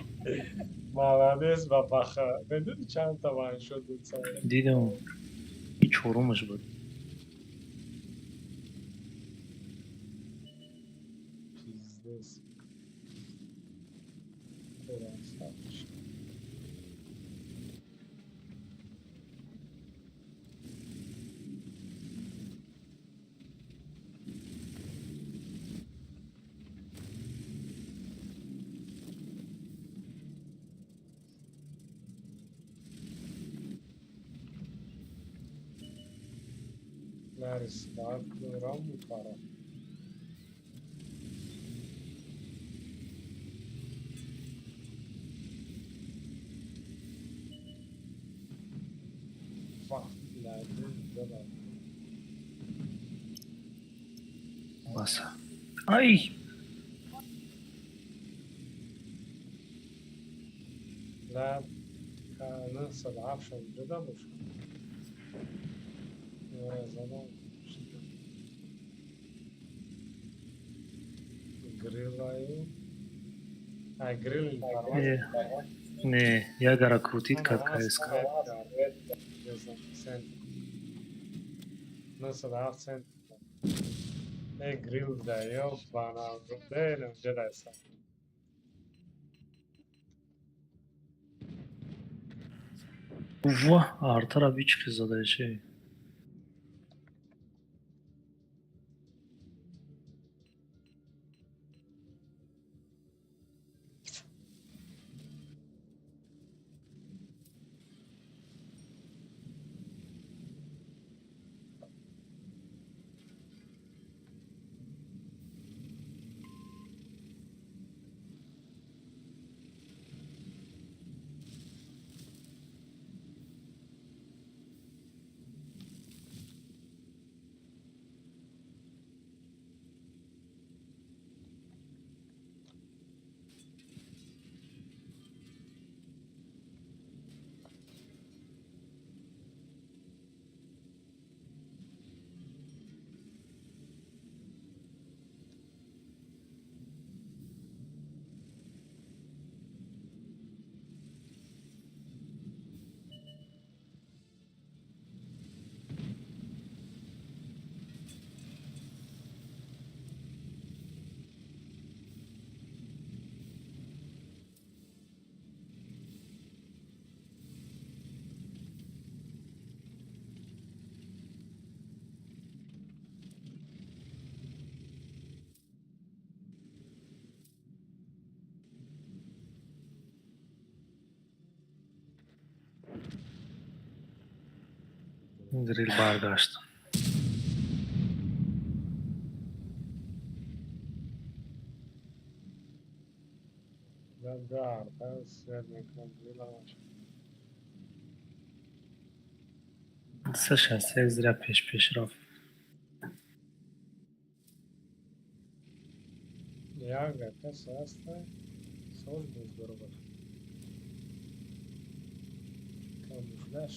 Молодец babach بدون چند تا وان شد دیدم این چورمش بود. Пиздец. Рестарт программу пора. bo'lmasa. Ay, لا ننسى العفش جدا مش زمان جريل رايو جريل ne, ja ga rakrutit kad KSK. ننسى العفش سنت جريل ده يوم بانا بدين جدا يسا Ува, артара бички задачи. Grill bargashti. ده عرباس يعني كان جريل سه شسته زیر پیش رفت. Jaga, kas sastaje? Saules darba. Kamuflaž,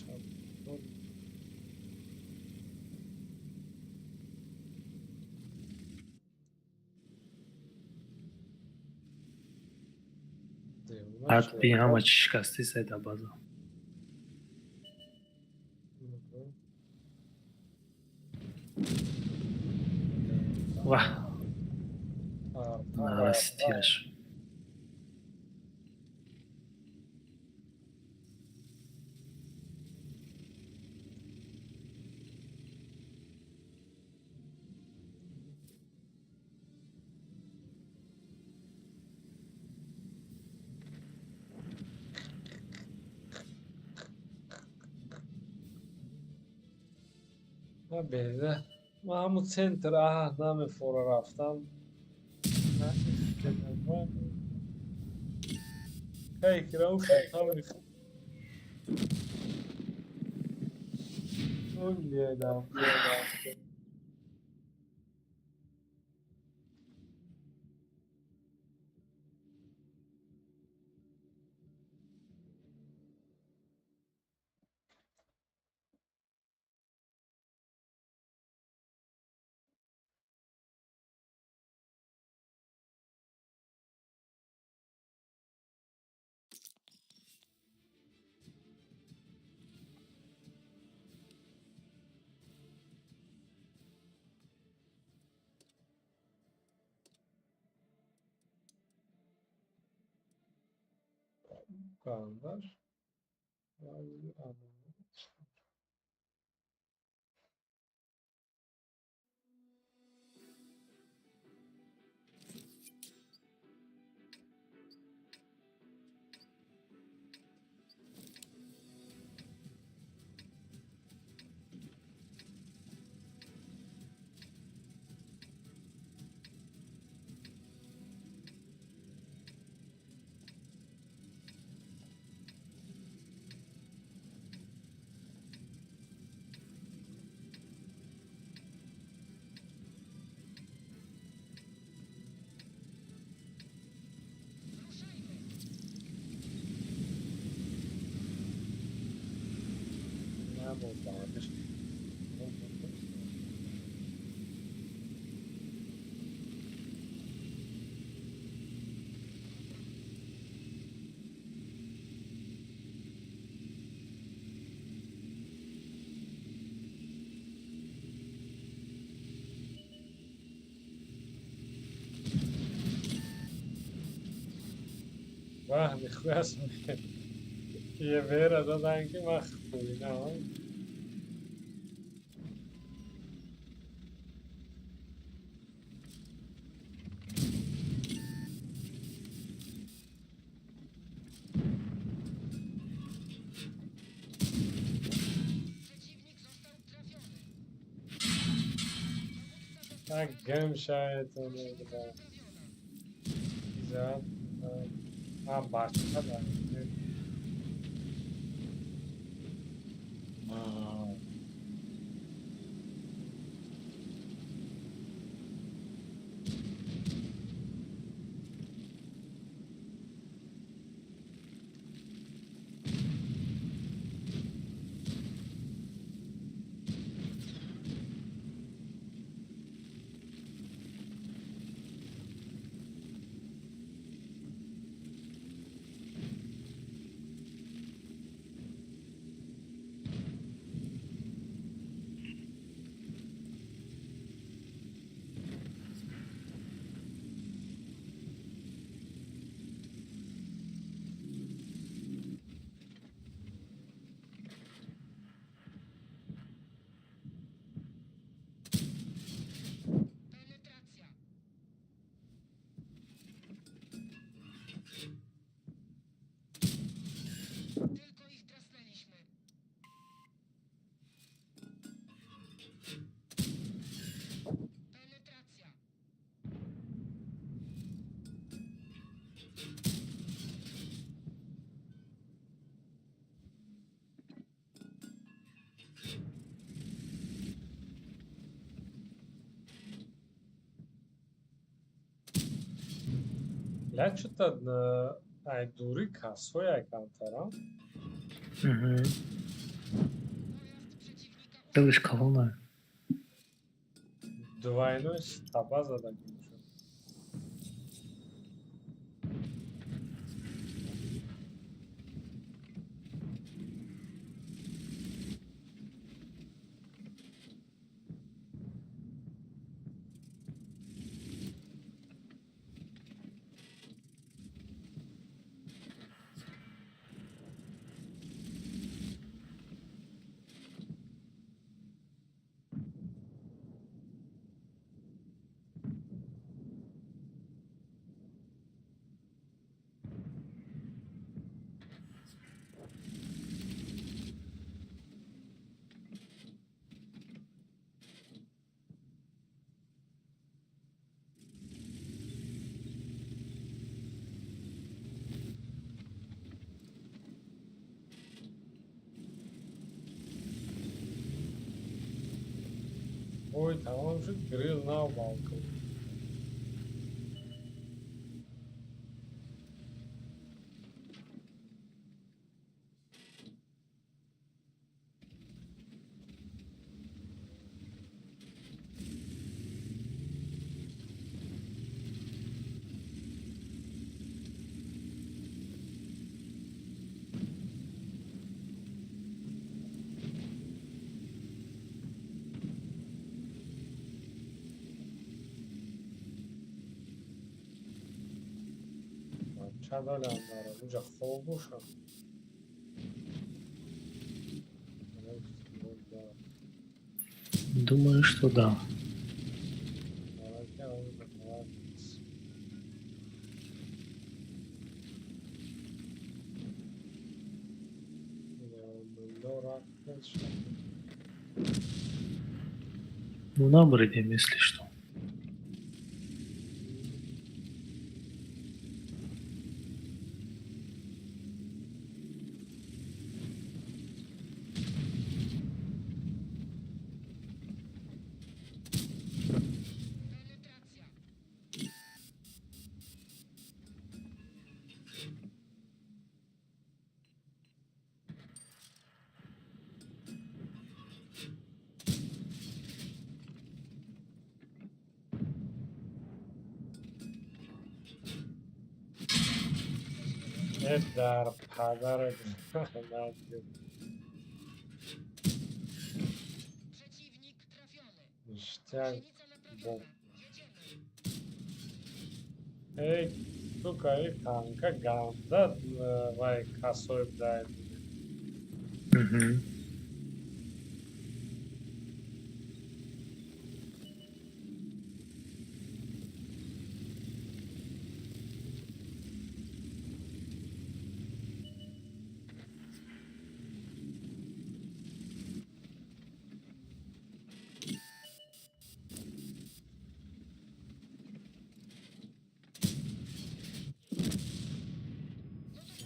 بعد بی همه چی شکستی سیده بازا. واه نرسی تیرش. Va bene, Mahmut Center name fora raftam. Hey, kiravuş, tabii. Öyle da. Kanlar. Ладно. Вах, нихуя себе. Je vera dodałem mach, no. Tak gęsia to nie chyba. Za. A başka da. Lecz to dury kasuje kantera. Byłeś kolonę. Двойность таба зададим. Ой, tamam şu grill ne yapalım? چند داره اونجا خوب باشم Думаю, что да. Ну, набредем, если что. در پدر Przeciwnik trafiony. işte Gąsienica bu. naprawiona. Jedziemy. Ey Tukay kanka Ganda vay kasoydaydı. Hı hı.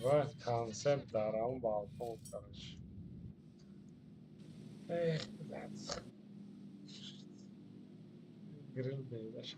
Vay konsept daram balkon karış. Блядь. Grill beyler.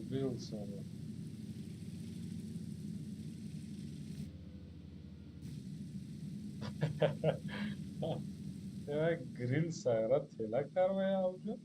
Wilson. Ya grill sayara tela karmaya aldı.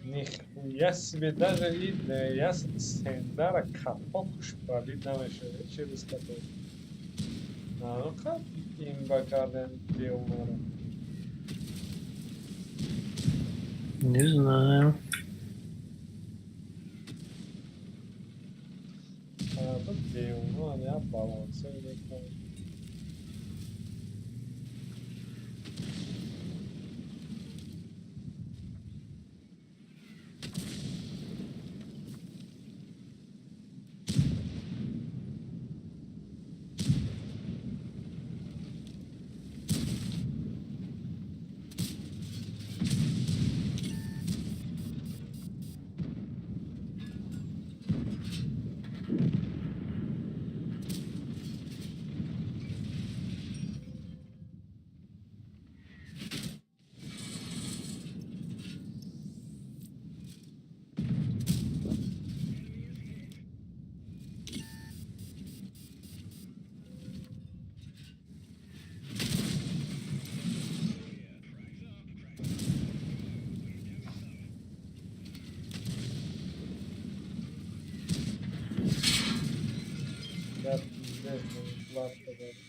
Нихуя себе, даже и я с Сендара капотуш пробить намешали через который. А ну как им бакарден делмара. Не знаю. А тут делмара, они балансы или как. Я пиздец, сладко даже.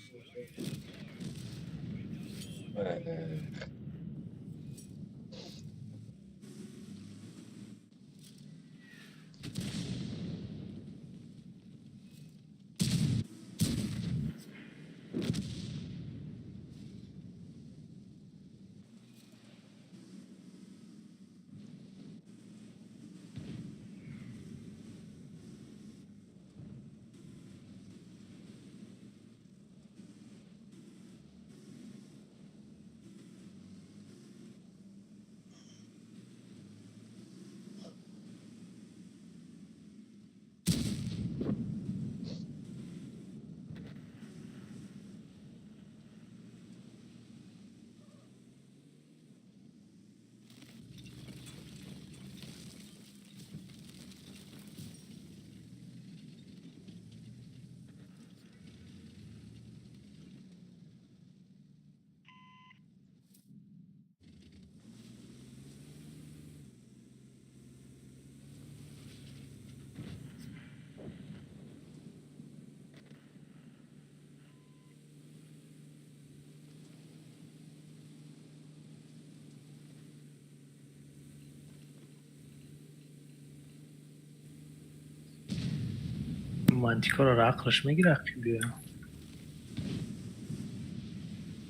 مانتیکا رو عقلش میگیره که بیا.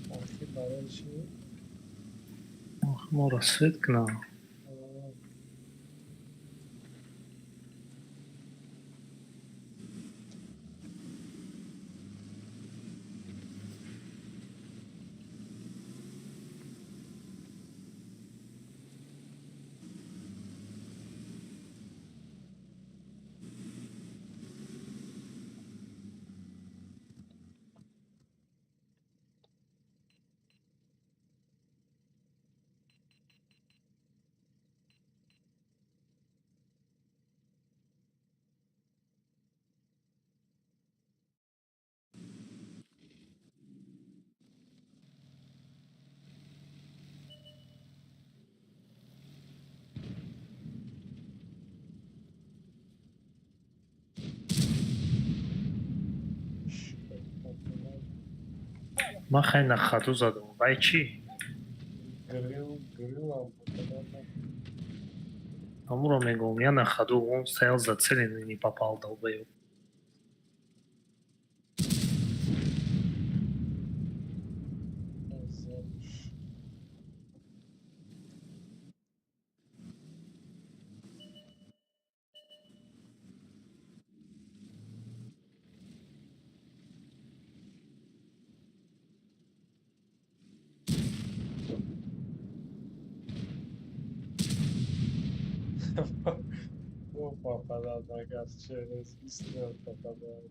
وقتی برای چی؟ ما را سوید کنم. من خیلی نخطو زدم بای چی؟ گریو هم بود. Amuro megum, ja na chodu, on stajal za celý, není papal dolbeju. Vou papadar da gastiera, isso não é papadar.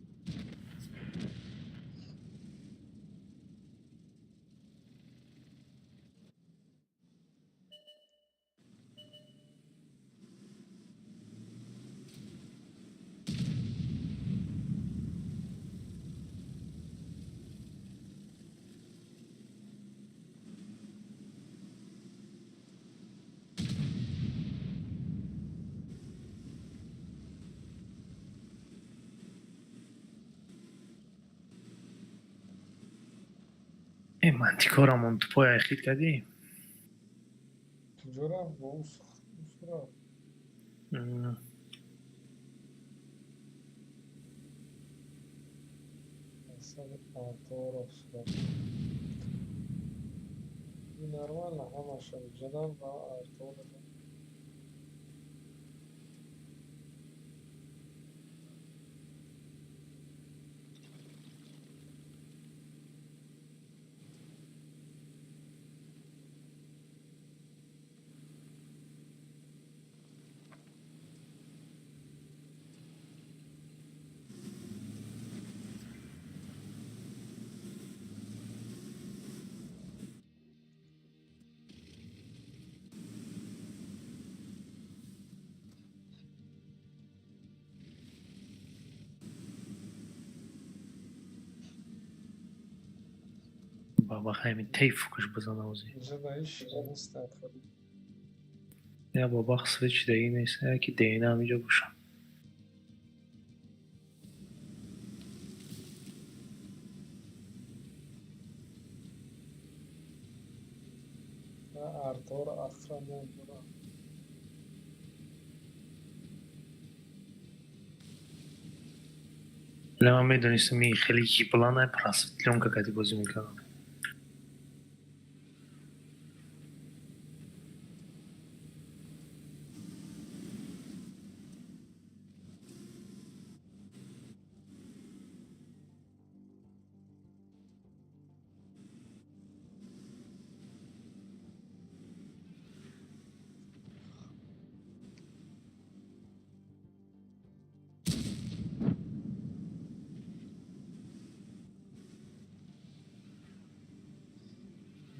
ای من تیکارمون تو پای اخید کردی؟ Jura, vamos. Essa de pantora, нормально, همشون جناب و ارتور بابا خیلی تیفکش بزنه اوزی. اینجا هیچ نیست خیلی. یا بابا سویچ دیگه نیست، یکی دیگه همینجا باشم. ارتور اخرا نمیدونم. من میدونستم این خیلی کیپلانه پرست لونکا کدی بازی میکنم.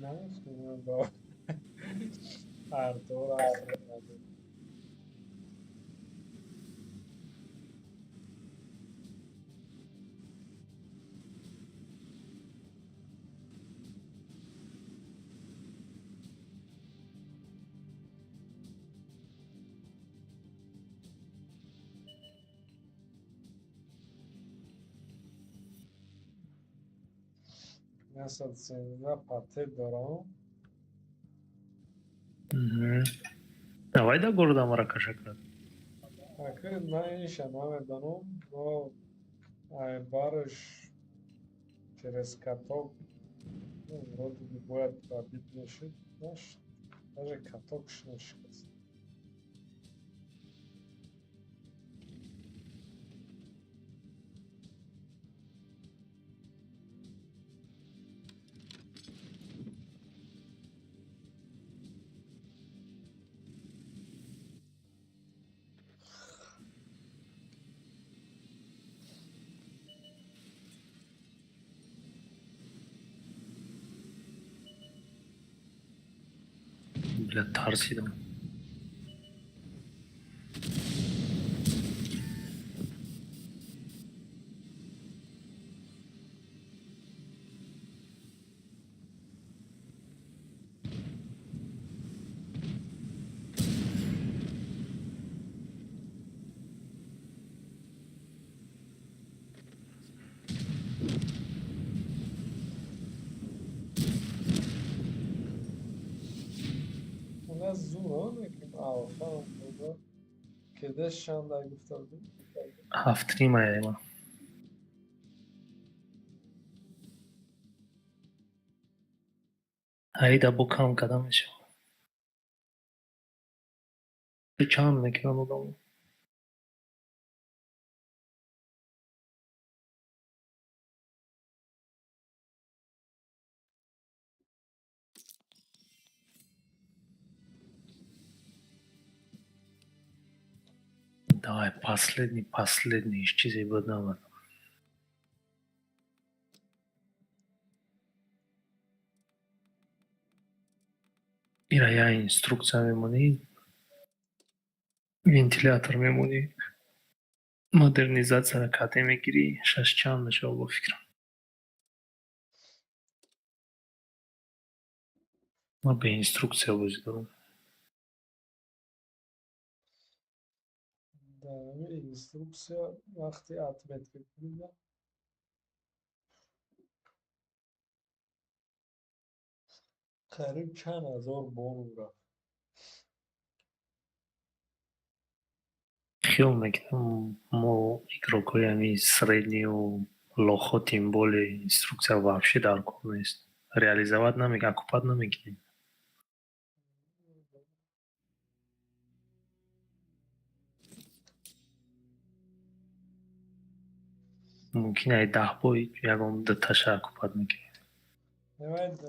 نمیتونم با ارتور اخرا نمیدونم. مثلا سینگا پته دارم. Давай до города Маракаша. اگر من این شنوه دانم و بارش через каток вроде бы будет пробить нечет, знаешь, даже каток шнышкается. Блядь, тарсидам. از زور میکنیم آخر بوده که دشتم در گفته بود 7 نیمه هیدا بکام قدمش چند میکنم بودم Давай, последний из чизей одного. Ира, я инструкция мемони, вентилятор мемони, модернизация кате мегири, шашчан нашел бо фикрам. Ма бе инструкция бози дорам. در اینستروکسیا وقتی اتمت بکنیم قریب چند هزار بار رفت Хил мекинам мо игрокоями среднию лохо тем более инструкция вообще дар кор нест. Реализовать намекунем, окупать намекунем. ممکن ай 10 бой ягон дташа окупать мекунем. نمید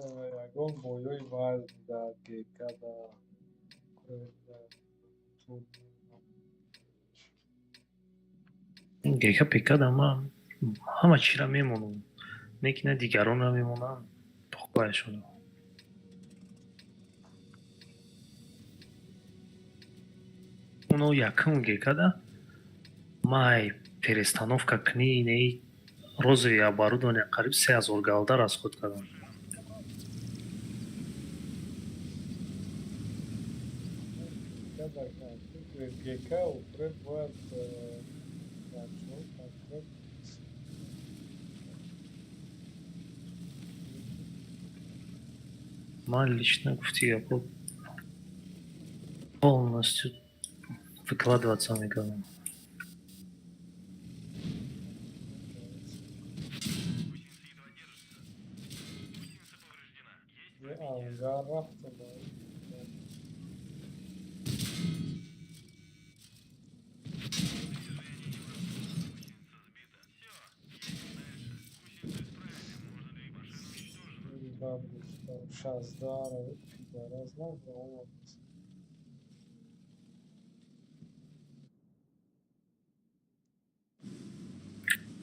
یکان بایوی وایل در گیکا در гека пекада ма ҳама чира мемонам. Мекина дигарона мемонам. тухбаашон. Оно якум гекада май перестановка кни nei розови оборудования қариб 3000 галда расход кардам. гека упред бояд Ман лично гуфти я полностью выкладываться мекунам. ангар рафтем шаздар пидора знак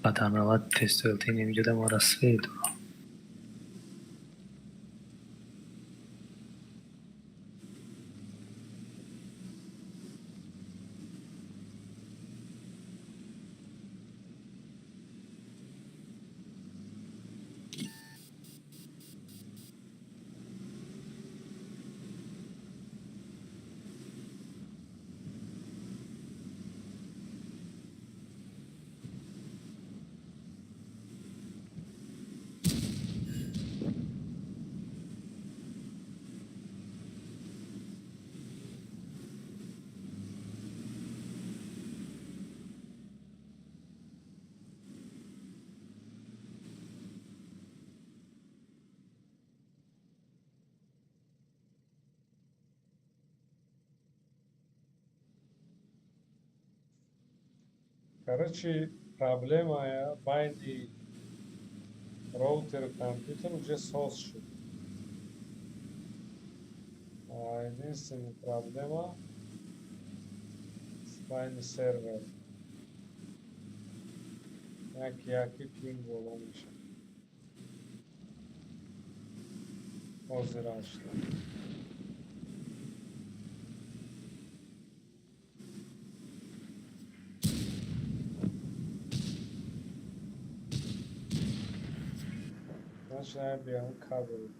Паданават тестолти немиҷода ма расведу. Короче, проблема байни роутер компьютер уже сошел. А единственная проблема с байни сервер. Яки пинг болмаша. Озирашта. Начинаем бегать кабель.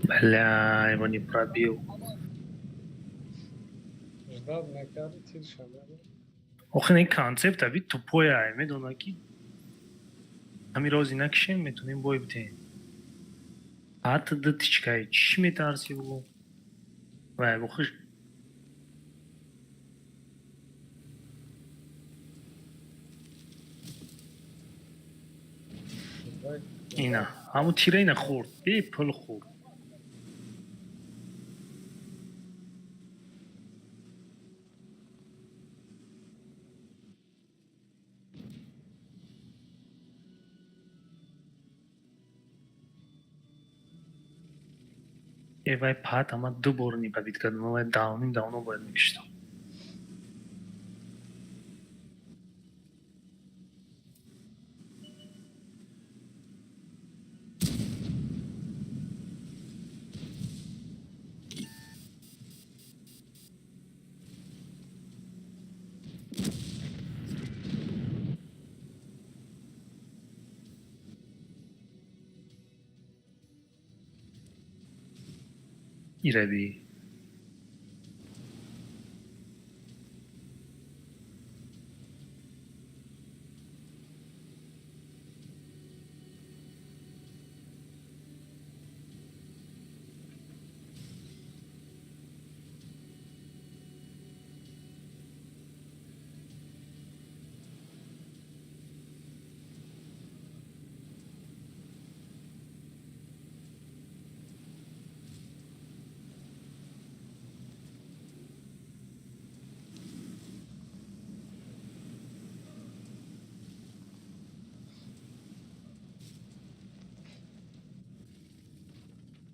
بله ایوانی پرابیو. جداد نکردی تیر شده. آخه این کانسپت اوی توپوی میدونه که همین روزی نکشیم میتونیم بای بتیم. حتی ده تیچکایی چی میترسی بگو؟ وای بخوش اینا همون تیره اینا خورد بی پل خورد. وای پات اما دو بار نیپدید کردم وای داونو باید میکشتم. ایره بی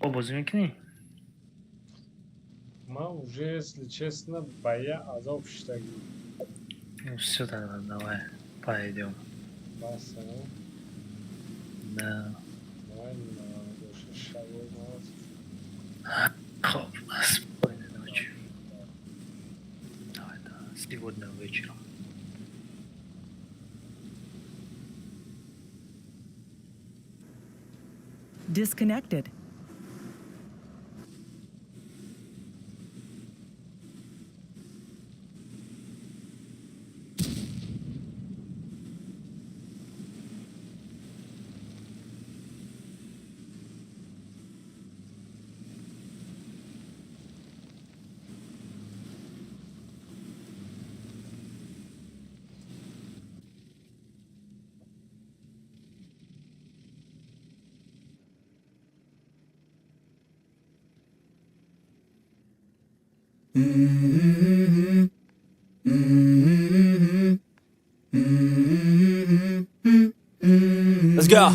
او بازی میکنی؟ ما уже если честно боя азоб штаги. все тогда давай пойдем. Бас, Да. давай на душе шагу нас. Хоп, спокойной ночи. Давай, да, сегодня вечером. Disconnected. Let's go.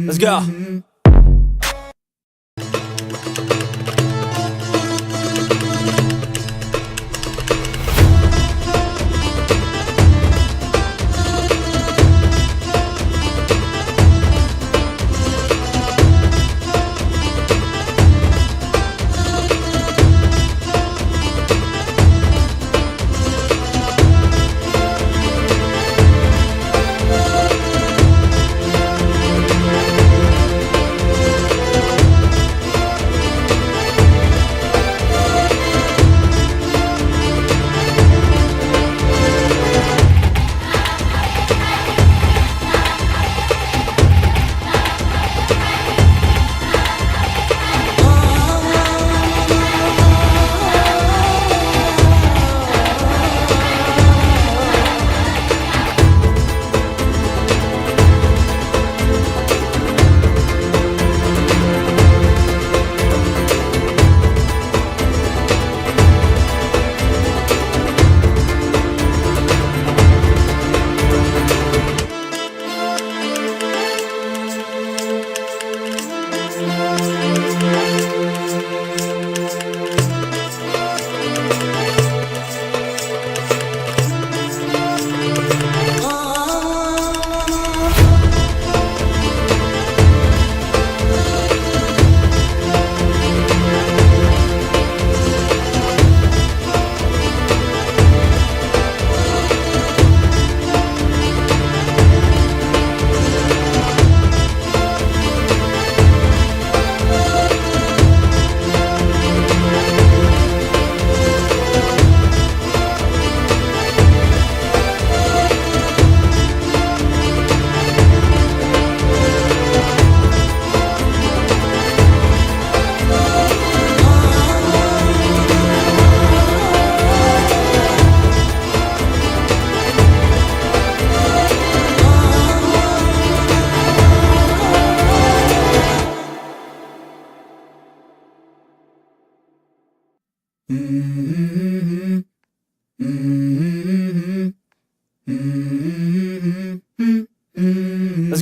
Let's go.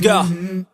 Let's go.